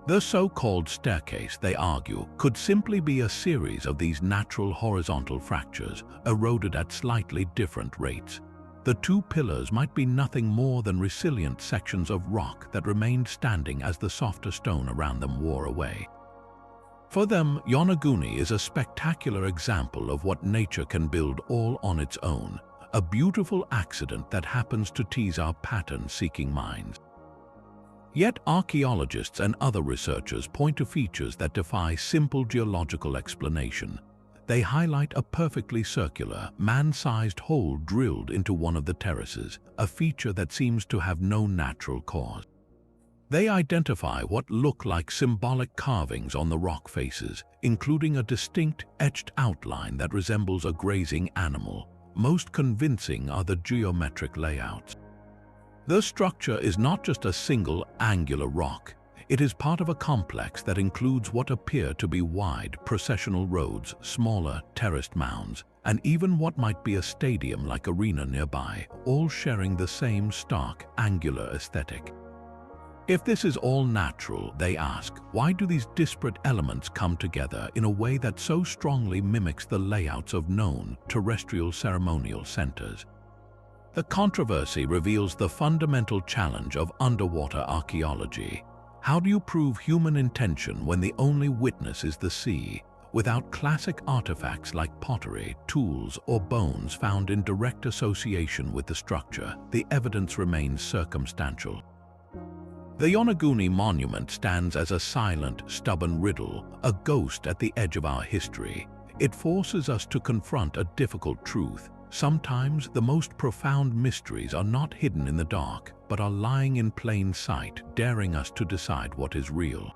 The so-called staircase, they argue, could simply be a series of these natural horizontal fractures, eroded at slightly different rates. The 2 pillars might be nothing more than resilient sections of rock that remained standing as the softer stone around them wore away. For them, Yonaguni is a spectacular example of what nature can build all on its own, a beautiful accident that happens to tease our pattern-seeking minds. Yet archaeologists and other researchers point to features that defy simple geological explanation. They highlight a perfectly circular, man-sized hole drilled into one of the terraces, a feature that seems to have no natural cause. They identify what look like symbolic carvings on the rock faces, including a distinct etched outline that resembles a grazing animal. Most convincing are the geometric layouts. The structure is not just a single angular rock. It is part of a complex that includes what appear to be wide processional roads, smaller terraced mounds, and even what might be a stadium-like arena nearby, all sharing the same stark, angular aesthetic. If this is all natural, they ask, why do these disparate elements come together in a way that so strongly mimics the layouts of known terrestrial ceremonial centers? The controversy reveals the fundamental challenge of underwater archaeology. How do you prove human intention when the only witness is the sea? Without classic artifacts like pottery, tools, or bones found in direct association with the structure, the evidence remains circumstantial. The Yonaguni monument stands as a silent, stubborn riddle, a ghost at the edge of our history. It forces us to confront a difficult truth. Sometimes the most profound mysteries are not hidden in the dark, but are lying in plain sight, daring us to decide what is real.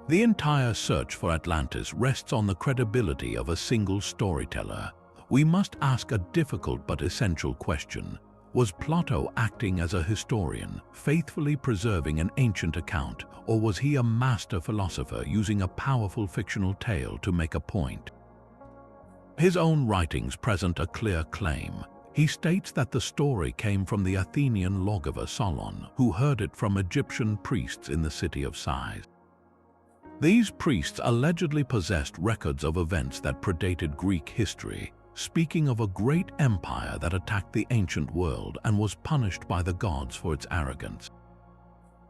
The entire search for Atlantis rests on the credibility of a single storyteller. We must ask a difficult but essential question. Was Plato acting as a historian, faithfully preserving an ancient account, or was he a master philosopher using a powerful fictional tale to make a point? His own writings present a clear claim. He states that the story came from the Athenian lawgiver Solon, who heard it from Egyptian priests in the city of Sais. These priests allegedly possessed records of events that predated Greek history, speaking of a great empire that attacked the ancient world and was punished by the gods for its arrogance.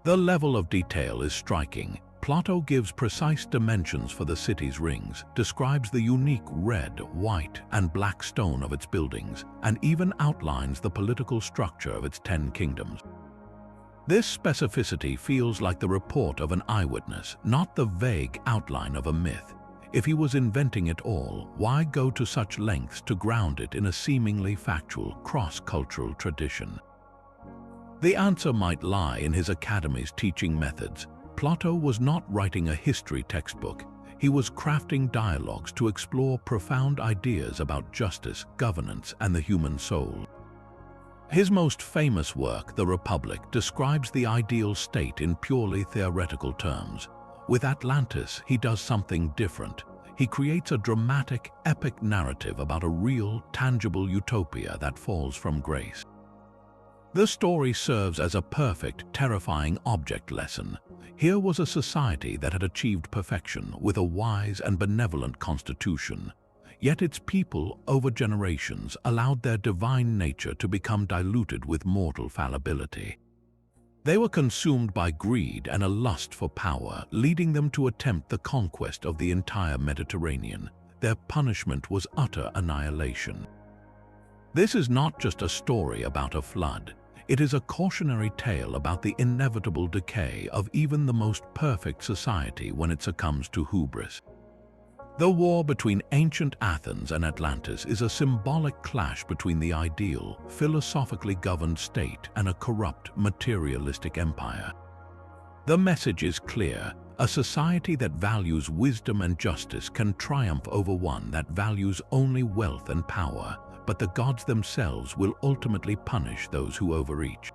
The level of detail is striking. Plato gives precise dimensions for the city's rings, describes the unique red, white, and black stone of its buildings, and even outlines the political structure of its 10 kingdoms. This specificity feels like the report of an eyewitness, not the vague outline of a myth. If he was inventing it all, why go to such lengths to ground it in a seemingly factual, cross-cultural tradition? The answer might lie in his academy's teaching methods. Plato was not writing a history textbook. He was crafting dialogues to explore profound ideas about justice, governance, and the human soul. His most famous work, The Republic, describes the ideal state in purely theoretical terms. With Atlantis, he does something different. He creates a dramatic, epic narrative about a real, tangible utopia that falls from grace. The story serves as a perfect, terrifying object lesson. Here was a society that had achieved perfection with a wise and benevolent constitution. Yet its people, over generations, allowed their divine nature to become diluted with mortal fallibility. They were consumed by greed and a lust for power, leading them to attempt the conquest of the entire Mediterranean. Their punishment was utter annihilation. This is not just a story about a flood. It is a cautionary tale about the inevitable decay of even the most perfect society when it succumbs to hubris. The war between ancient Athens and Atlantis is a symbolic clash between the ideal, philosophically governed state and a corrupt, materialistic empire. The message is clear: a society that values wisdom and justice can triumph over one that values only wealth and power, but the gods themselves will ultimately punish those who overreach.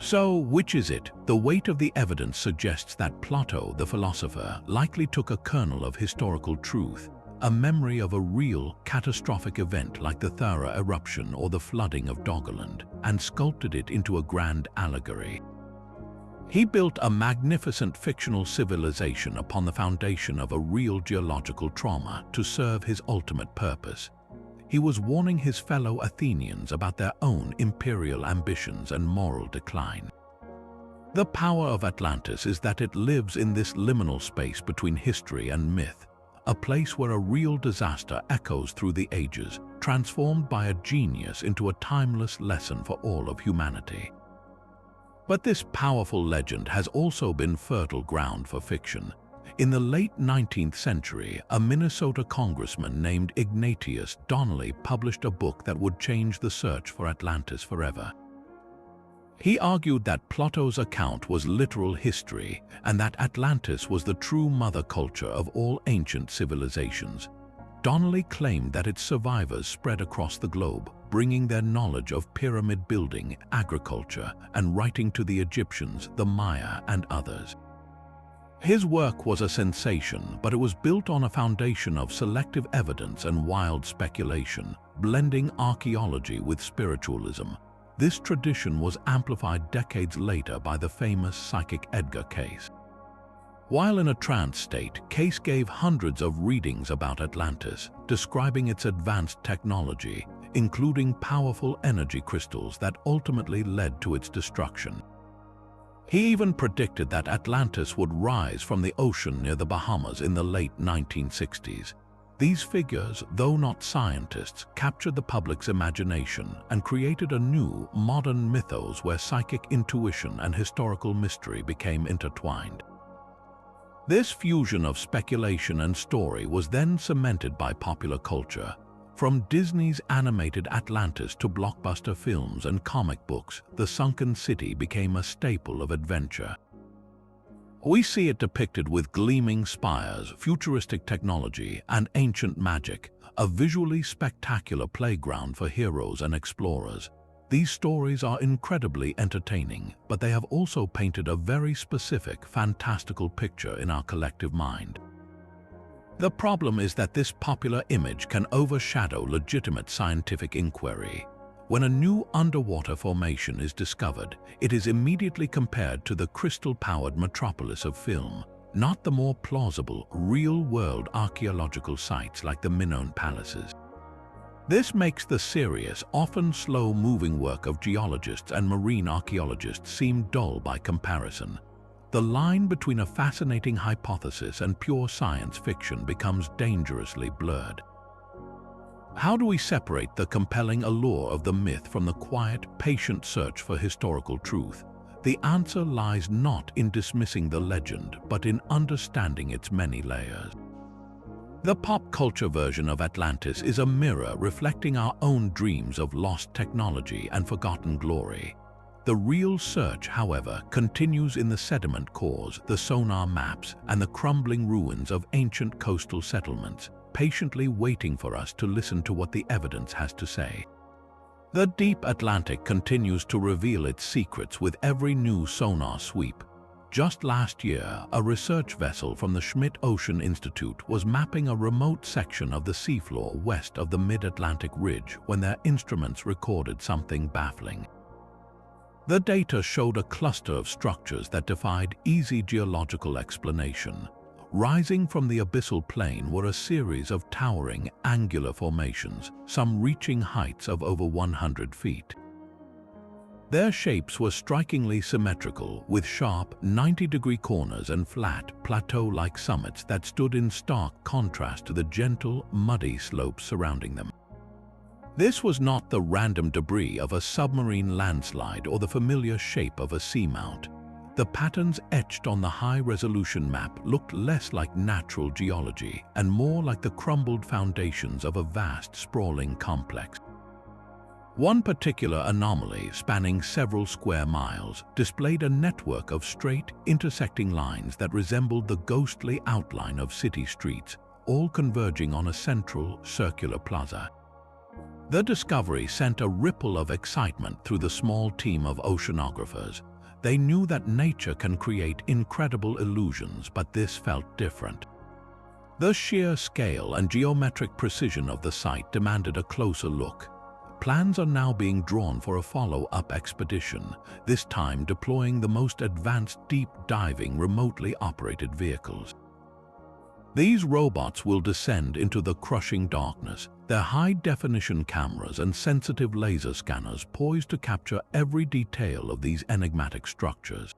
So, which is it? The weight of the evidence suggests that Plato, the philosopher, likely took a kernel of historical truth, a memory of a real, catastrophic event like the Thera Eruption or the flooding of Doggerland, and sculpted it into a grand allegory. He built a magnificent fictional civilization upon the foundation of a real geological trauma to serve his ultimate purpose. He was warning his fellow Athenians about their own imperial ambitions and moral decline. The power of Atlantis is that it lives in this liminal space between history and myth, a place where a real disaster echoes through the ages, transformed by a genius into a timeless lesson for all of humanity. But this powerful legend has also been fertile ground for fiction. In the late 19th century, a Minnesota congressman named Ignatius Donnelly published a book that would change the search for Atlantis forever. He argued that Plato's account was literal history and that Atlantis was the true mother culture of all ancient civilizations. Donnelly claimed that its survivors spread across the globe, bringing their knowledge of pyramid building, agriculture, and writing to the Egyptians, the Maya, and others. His work was a sensation, but it was built on a foundation of selective evidence and wild speculation, blending archaeology with spiritualism. This tradition was amplified decades later by the famous psychic Edgar Cayce. While in a trance state, Cayce gave hundreds of readings about Atlantis, describing its advanced technology, including powerful energy crystals that ultimately led to its destruction. He even predicted that Atlantis would rise from the ocean near the Bahamas in the late 1960s. These figures, though not scientists, captured the public's imagination and created a new, modern mythos where psychic intuition and historical mystery became intertwined. This fusion of speculation and story was then cemented by popular culture. From Disney's animated Atlantis to blockbuster films and comic books, the sunken city became a staple of adventure. We see it depicted with gleaming spires, futuristic technology, and ancient magic, a visually spectacular playground for heroes and explorers. These stories are incredibly entertaining, but they have also painted a very specific, fantastical picture in our collective mind. The problem is that this popular image can overshadow legitimate scientific inquiry. When a new underwater formation is discovered, it is immediately compared to the crystal-powered metropolis of film, not the more plausible, real-world archaeological sites like the Minoan palaces. This makes the serious, often slow-moving work of geologists and marine archaeologists seem dull by comparison. The line between a fascinating hypothesis and pure science fiction becomes dangerously blurred. How do we separate the compelling allure of the myth from the quiet, patient search for historical truth? The answer lies not in dismissing the legend, but in understanding its many layers. The pop culture version of Atlantis is a mirror reflecting our own dreams of lost technology and forgotten glory. The real search, however, continues in the sediment cores, the sonar maps, and the crumbling ruins of ancient coastal settlements, patiently waiting for us to listen to what the evidence has to say. The deep Atlantic continues to reveal its secrets with every new sonar sweep. Just last year, a research vessel from the Schmidt Ocean Institute was mapping a remote section of the seafloor west of the mid-Atlantic ridge when their instruments recorded something baffling. The data showed a cluster of structures that defied easy geological explanation. Rising from the abyssal plain were a series of towering, angular formations, some reaching heights of over 100 feet. Their shapes were strikingly symmetrical, with sharp, 90-degree corners and flat, plateau-like summits that stood in stark contrast to the gentle, muddy slopes surrounding them. This was not the random debris of a submarine landslide or the familiar shape of a seamount. The patterns etched on the high-resolution map looked less like natural geology and more like the crumbled foundations of a vast, sprawling complex. One particular anomaly, spanning several square miles, displayed a network of straight, intersecting lines that resembled the ghostly outline of city streets, all converging on a central, circular plaza. The discovery sent a ripple of excitement through the small team of oceanographers. They knew that nature can create incredible illusions, but this felt different. The sheer scale and geometric precision of the site demanded a closer look. Plans are now being drawn for a follow-up expedition, this time deploying the most advanced deep-diving remotely operated vehicles. These robots will descend into the crushing darkness, their high-definition cameras and sensitive laser scanners poised to capture every detail of these enigmatic structures.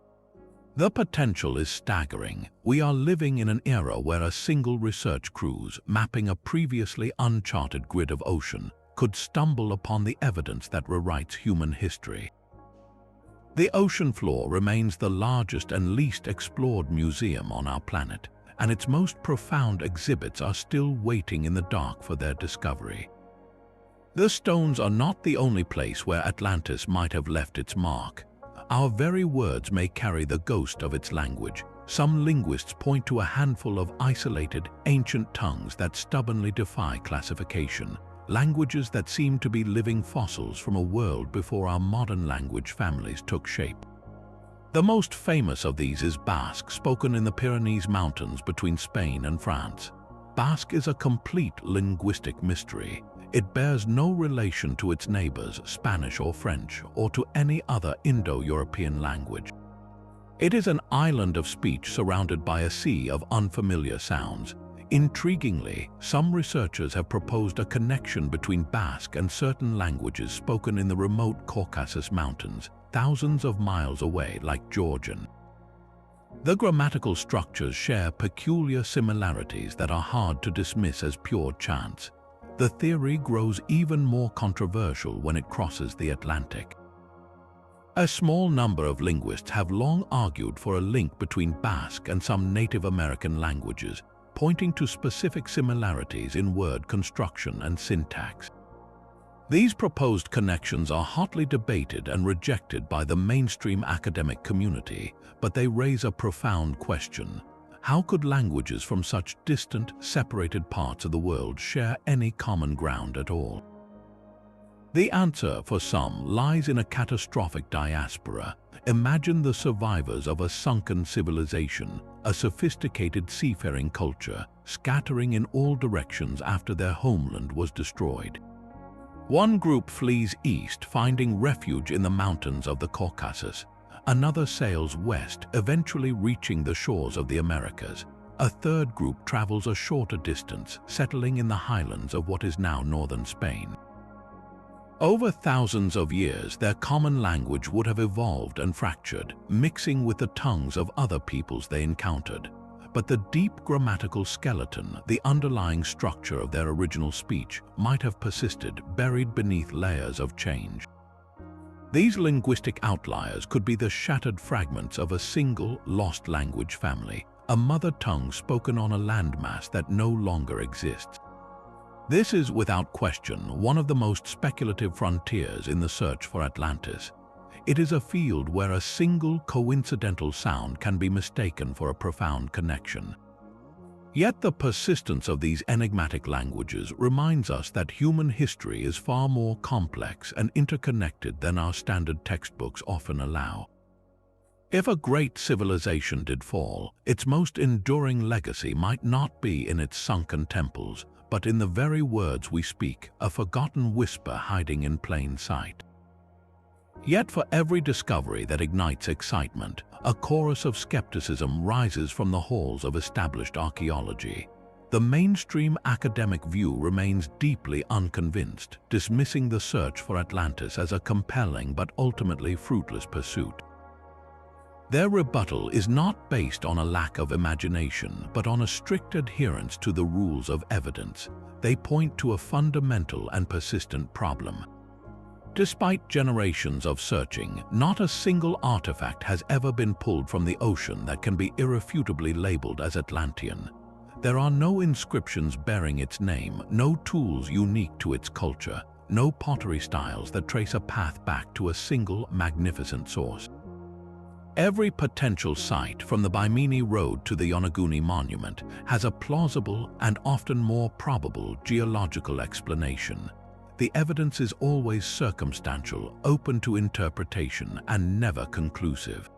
The potential is staggering. We are living in an era where a single research cruise, mapping a previously uncharted grid of ocean, could stumble upon the evidence that rewrites human history. The ocean floor remains the largest and least explored museum on our planet, and its most profound exhibits are still waiting in the dark for their discovery. The stones are not the only place where Atlantis might have left its mark. Our very words may carry the ghost of its language. Some linguists point to a handful of isolated, ancient tongues that stubbornly defy classification, languages that seem to be living fossils from a world before our modern language families took shape. The most famous of these is Basque, spoken in the Pyrenees Mountains between Spain and France. Basque is a complete linguistic mystery. It bears no relation to its neighbors, Spanish or French, or to any other Indo-European language. It is an island of speech surrounded by a sea of unfamiliar sounds. Intriguingly, some researchers have proposed a connection between Basque and certain languages spoken in the remote Caucasus Mountains, thousands of miles away, like Georgian. The grammatical structures share peculiar similarities that are hard to dismiss as pure chance. The theory grows even more controversial when it crosses the Atlantic. A small number of linguists have long argued for a link between Basque and some Native American languages, pointing to specific similarities in word construction and syntax. These proposed connections are hotly debated and rejected by the mainstream academic community, but they raise a profound question. How could languages from such distant, separated parts of the world share any common ground at all? The answer, for some, lies in a catastrophic diaspora. Imagine the survivors of a sunken civilization, a sophisticated seafaring culture, scattering in all directions after their homeland was destroyed. One group flees east, finding refuge in the mountains of the Caucasus. Another sails west, eventually reaching the shores of the Americas. A third group travels a shorter distance, settling in the highlands of what is now northern Spain. Over thousands of years, their common language would have evolved and fractured, mixing with the tongues of other peoples they encountered. But the deep grammatical skeleton, the underlying structure of their original speech, might have persisted, buried beneath layers of change. These linguistic outliers could be the shattered fragments of a single, lost language family, a mother tongue spoken on a landmass that no longer exists. This is, without question, one of the most speculative frontiers in the search for Atlantis. It is a field where a single coincidental sound can be mistaken for a profound connection. Yet the persistence of these enigmatic languages reminds us that human history is far more complex and interconnected than our standard textbooks often allow. If a great civilization did fall, its most enduring legacy might not be in its sunken temples, but in the very words we speak, a forgotten whisper hiding in plain sight. Yet for every discovery that ignites excitement, a chorus of skepticism rises from the halls of established archaeology. The mainstream academic view remains deeply unconvinced, dismissing the search for Atlantis as a compelling but ultimately fruitless pursuit. Their rebuttal is not based on a lack of imagination, but on a strict adherence to the rules of evidence. They point to a fundamental and persistent problem. Despite generations of searching, not a single artifact has ever been pulled from the ocean that can be irrefutably labeled as Atlantean. There are no inscriptions bearing its name, no tools unique to its culture, no pottery styles that trace a path back to a single magnificent source. Every potential site, from the Bimini Road to the Yonaguni Monument, has a plausible and often more probable geological explanation. The evidence is always circumstantial, open to interpretation, and never conclusive.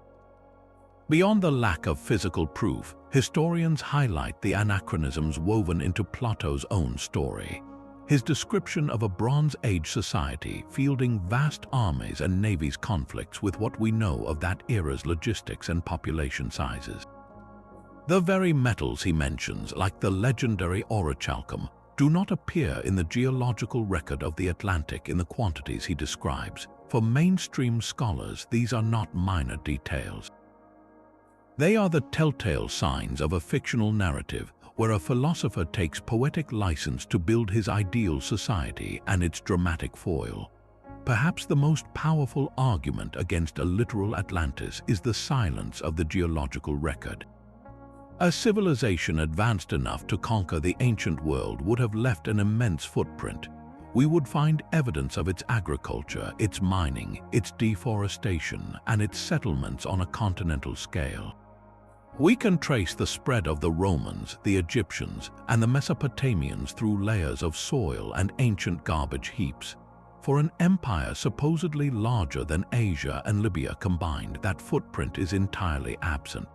Beyond the lack of physical proof, historians highlight the anachronisms woven into Plato's own story. His description of a Bronze Age society fielding vast armies and navies conflicts with what we know of that era's logistics and population sizes. The very metals he mentions, like the legendary orichalcum, do not appear in the geological record of the Atlantic in the quantities he describes. For mainstream scholars, these are not minor details. They are the telltale signs of a fictional narrative, where a philosopher takes poetic license to build his ideal society and its dramatic foil. Perhaps the most powerful argument against a literal Atlantis is the silence of the geological record. A civilization advanced enough to conquer the ancient world would have left an immense footprint. We would find evidence of its agriculture, its mining, its deforestation, and its settlements on a continental scale. We can trace the spread of the Romans, the Egyptians, and the Mesopotamians through layers of soil and ancient garbage heaps. For an empire supposedly larger than Asia and Libya combined, that footprint is entirely absent.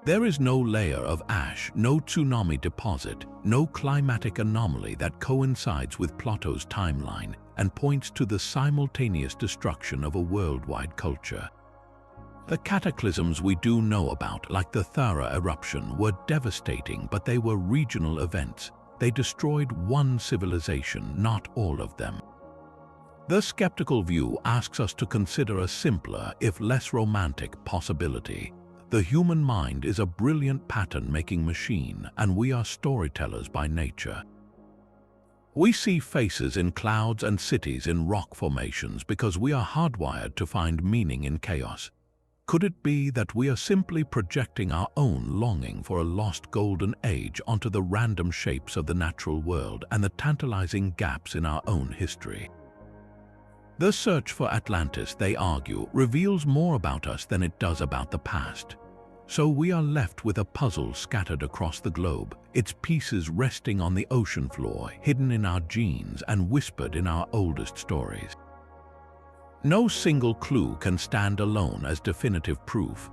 There is no layer of ash, no tsunami deposit, no climatic anomaly that coincides with Plato's timeline and points to the simultaneous destruction of a worldwide culture. The cataclysms we do know about, like the Thera Eruption, were devastating, but they were regional events. They destroyed one civilization, not all of them. The skeptical view asks us to consider a simpler, if less romantic, possibility. The human mind is a brilliant pattern-making machine, and we are storytellers by nature. We see faces in clouds and cities in rock formations because we are hardwired to find meaning in chaos. Could it be that we are simply projecting our own longing for a lost golden age onto the random shapes of the natural world and the tantalizing gaps in our own history? The search for Atlantis, they argue, reveals more about us than it does about the past. So we are left with a puzzle scattered across the globe, its pieces resting on the ocean floor, hidden in our genes and whispered in our oldest stories. No single clue can stand alone as definitive proof.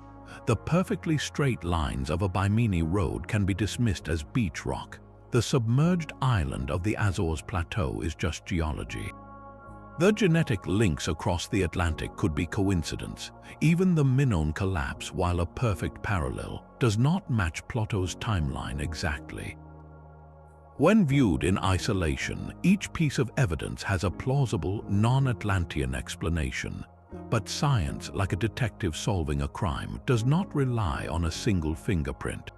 The perfectly straight lines of a Bimini road can be dismissed as beach rock. The submerged island of the Azores Plateau is just geology. The genetic links across the Atlantic could be coincidence. Even the Minoan collapse, while a perfect parallel, does not match Plato's timeline exactly. When viewed in isolation, each piece of evidence has a plausible, non-Atlantean explanation. But science, like a detective solving a crime, does not rely on a single fingerprint.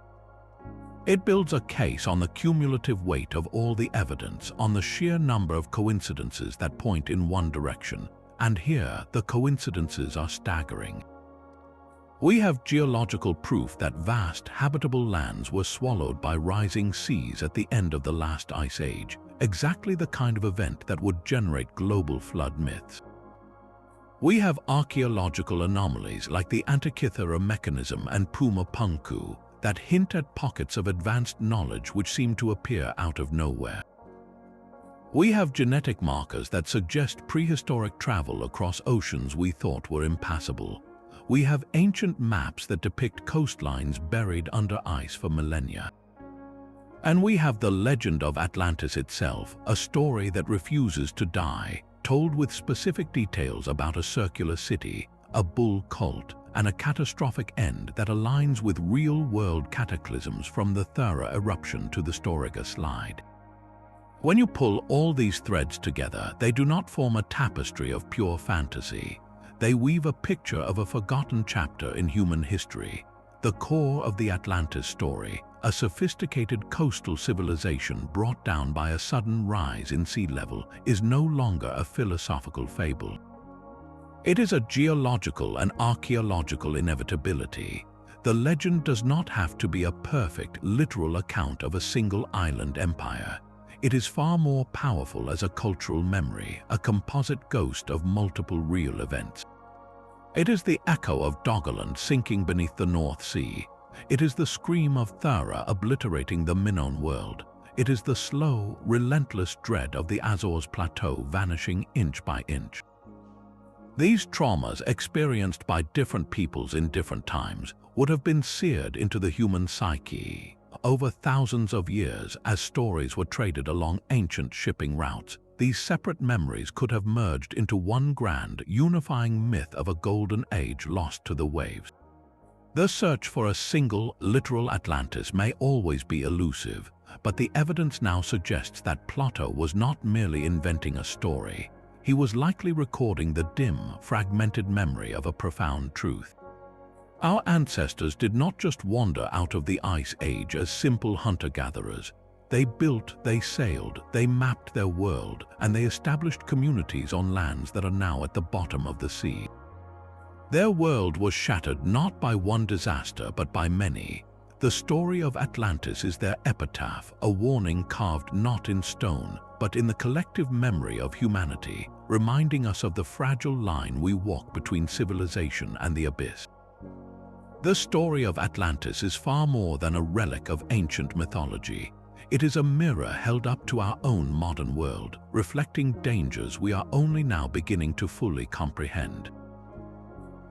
It builds a case on the cumulative weight of all the evidence, on the sheer number of coincidences that point in one direction, and here the coincidences are staggering. We have geological proof that vast habitable lands were swallowed by rising seas at the end of the last ice age, exactly the kind of event that would generate global flood myths. We have archaeological anomalies like the Antikythera mechanism and Puma Punku that hint at pockets of advanced knowledge which seem to appear out of nowhere. We have genetic markers that suggest prehistoric travel across oceans we thought were impassable. We have ancient maps that depict coastlines buried under ice for millennia. And we have the legend of Atlantis itself, a story that refuses to die, told with specific details about a circular city, a bull cult, and a catastrophic end that aligns with real-world cataclysms from the Thera eruption to the Storiga slide. When you pull all these threads together, they do not form a tapestry of pure fantasy. They weave a picture of a forgotten chapter in human history. The core of the Atlantis story, a sophisticated coastal civilization brought down by a sudden rise in sea level, is no longer a philosophical fable. It is a geological and archaeological inevitability. The legend does not have to be a perfect, literal account of a single island empire. It is far more powerful as a cultural memory, a composite ghost of multiple real events. It is the echo of Doggerland sinking beneath the North Sea. It is the scream of Thera obliterating the Minoan world. It is the slow, relentless dread of the Azores Plateau vanishing inch by inch. These traumas, experienced by different peoples in different times, would have been seared into the human psyche over thousands of years as stories were traded along ancient shipping routes. These separate memories could have merged into one grand, unifying myth of a golden age lost to the waves. The search for a single, literal Atlantis may always be elusive, but the evidence now suggests that Plato was not merely inventing a story. He was likely recording the dim, fragmented memory of a profound truth. Our ancestors did not just wander out of the Ice Age as simple hunter-gatherers. They built, they sailed, they mapped their world, and they established communities on lands that are now at the bottom of the sea. Their world was shattered not by one disaster but by many. The story of Atlantis is their epitaph, a warning carved not in stone, but in the collective memory of humanity, reminding us of the fragile line we walk between civilization and the abyss. The story of Atlantis is far more than a relic of ancient mythology. It is a mirror held up to our own modern world, reflecting dangers we are only now beginning to fully comprehend.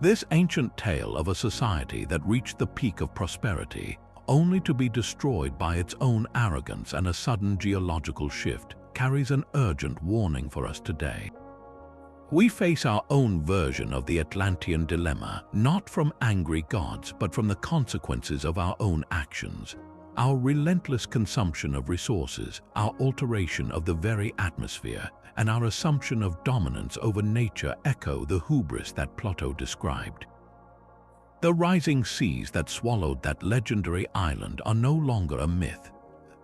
This ancient tale of a society that reached the peak of prosperity, only to be destroyed by its own arrogance and a sudden geological shift, carries an urgent warning for us today. We face our own version of the Atlantean dilemma, not from angry gods, but from the consequences of our own actions. Our relentless consumption of resources, our alteration of the very atmosphere, and our assumption of dominance over nature echo the hubris that Plato described. The rising seas that swallowed that legendary island are no longer a myth.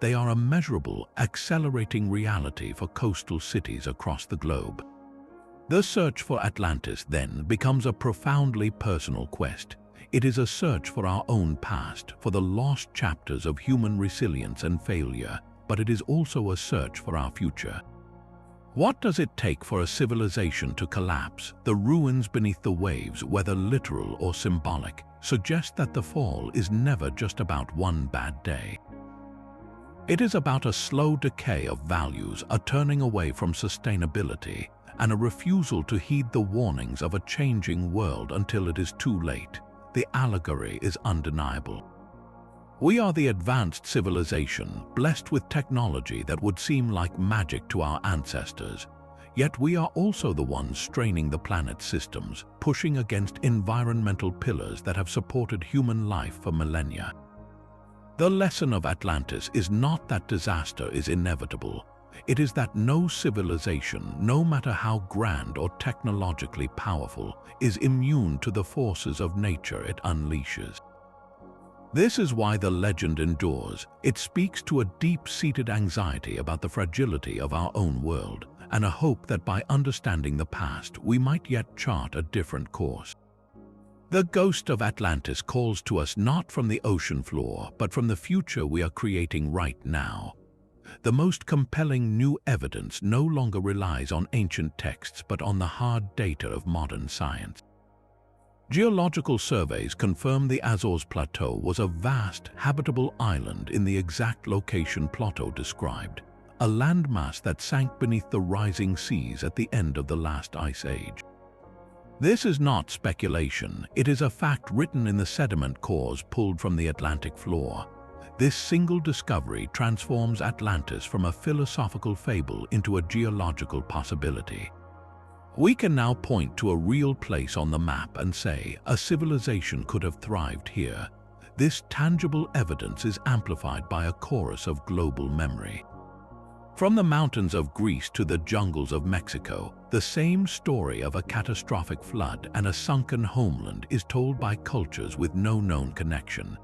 They are a measurable, accelerating reality for coastal cities across the globe. The search for Atlantis, then, becomes a profoundly personal quest. It is a search for our own past, for the lost chapters of human resilience and failure, but it is also a search for our future. What does it take for a civilization to collapse? The ruins beneath the waves, whether literal or symbolic, suggest that the fall is never just about one bad day. It is about a slow decay of values, a turning away from sustainability, and a refusal to heed the warnings of a changing world until it is too late. The allegory is undeniable. We are the advanced civilization, blessed with technology that would seem like magic to our ancestors. Yet we are also the ones straining the planet's systems, pushing against environmental pillars that have supported human life for millennia. The lesson of Atlantis is not that disaster is inevitable. It is that no civilization, no matter how grand or technologically powerful, is immune to the forces of nature it unleashes. This is why the legend endures. It speaks to a deep-seated anxiety about the fragility of our own world, and a hope that by understanding the past, we might yet chart a different course. The ghost of Atlantis calls to us not from the ocean floor, but from the future we are creating right now. The most compelling new evidence no longer relies on ancient texts, but on the hard data of modern science. Geological surveys confirm the Azores Plateau was a vast, habitable island in the exact location Plato described, a landmass that sank beneath the rising seas at the end of the last ice age. This is not speculation, it is a fact written in the sediment cores pulled from the Atlantic floor. This single discovery transforms Atlantis from a philosophical fable into a geological possibility. We can now point to a real place on the map and say, a civilization could have thrived here. This tangible evidence is amplified by a chorus of global memory. From the mountains of Greece to the jungles of Mexico, the same story of a catastrophic flood and a sunken homeland is told by cultures with no known connection.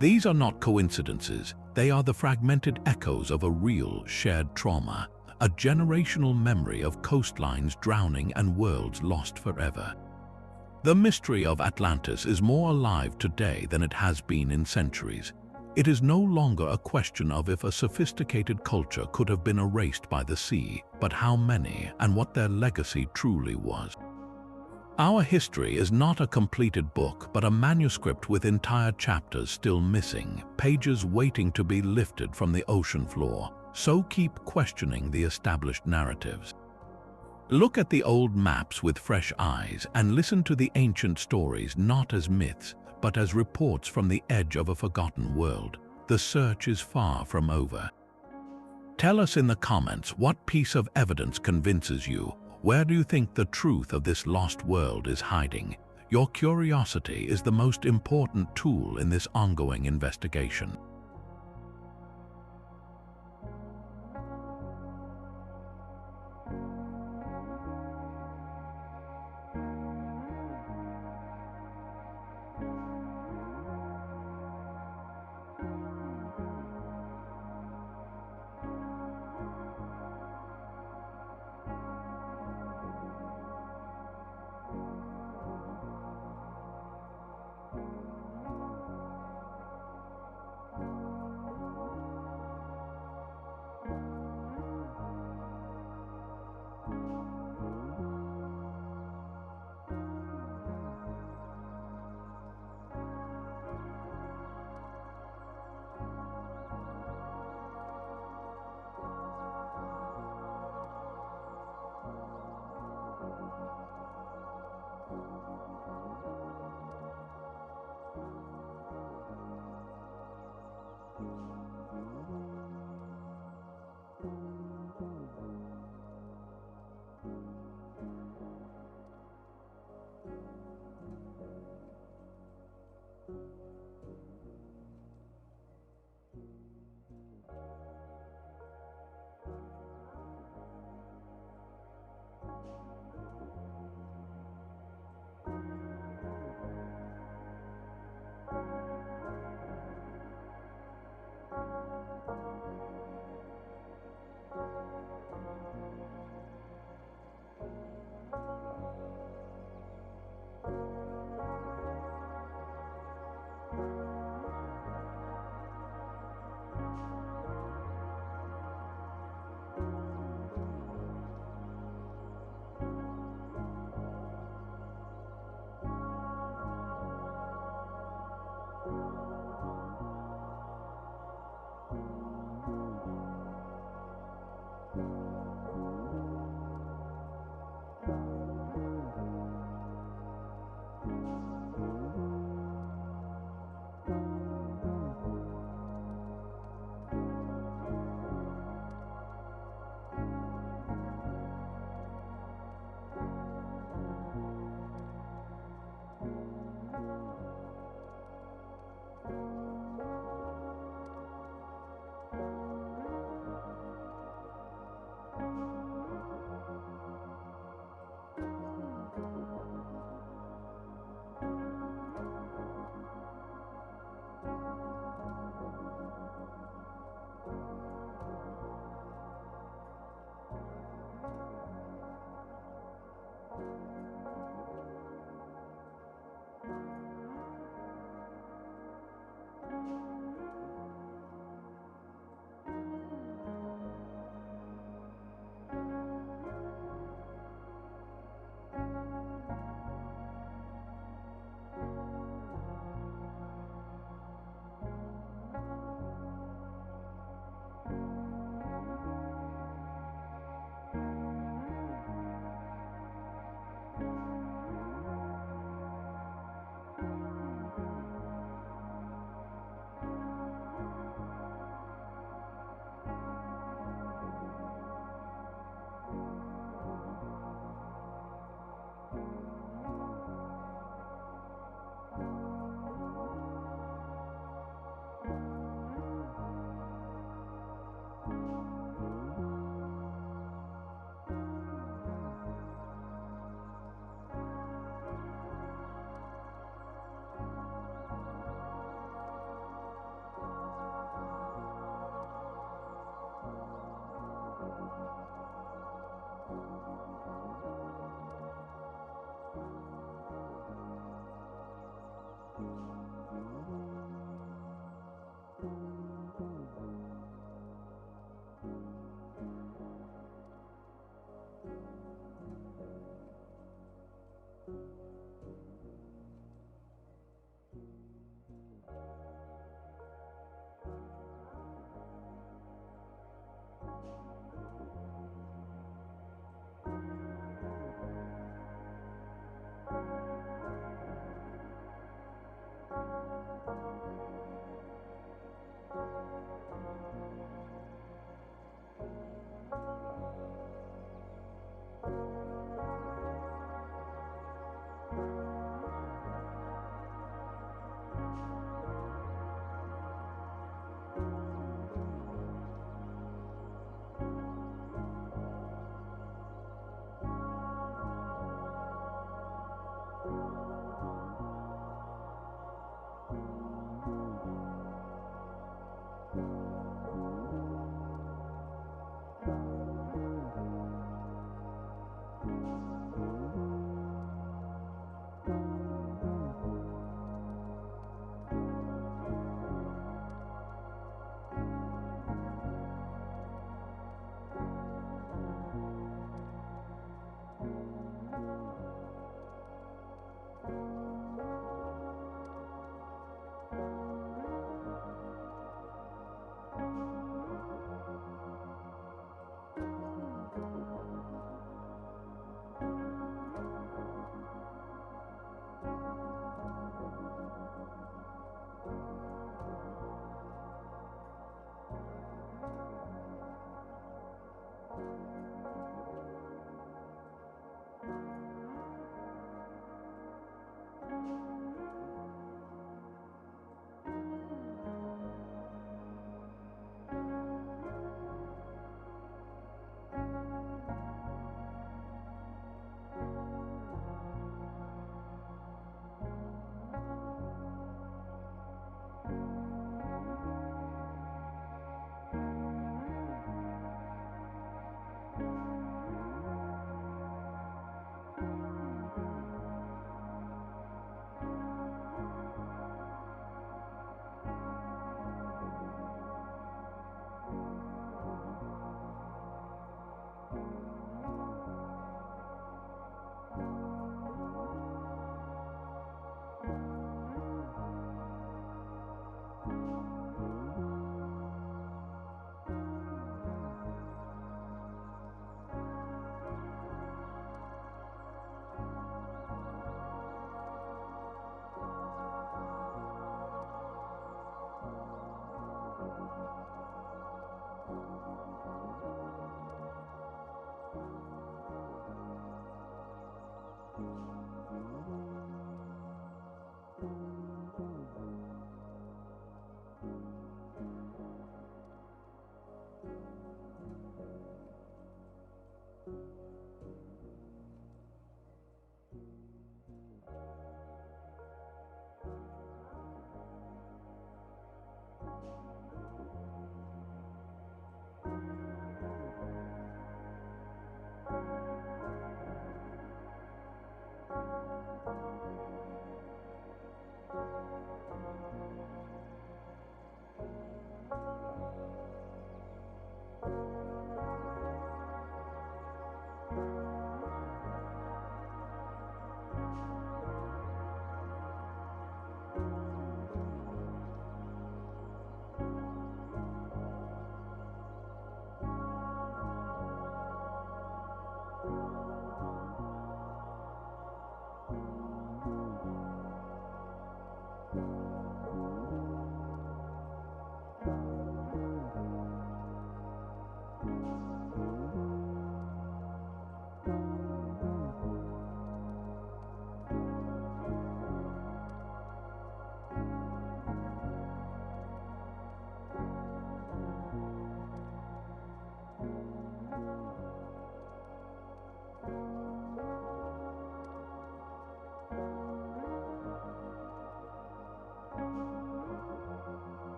These are not coincidences, they are the fragmented echoes of a real, shared trauma, a generational memory of coastlines drowning and worlds lost forever. The mystery of Atlantis is more alive today than it has been in centuries. It is no longer a question of if a sophisticated culture could have been erased by the sea, but how many and what their legacy truly was. Our history is not a completed book, but a manuscript with entire chapters still missing, pages waiting to be lifted from the ocean floor. So keep questioning the established narratives. Look at the old maps with fresh eyes and listen to the ancient stories not as myths, but as reports from the edge of a forgotten world. The search is far from over. Tell us in the comments what piece of evidence convinces you. Where do you think the truth of this lost world is hiding? Your curiosity is the most important tool in this ongoing investigation.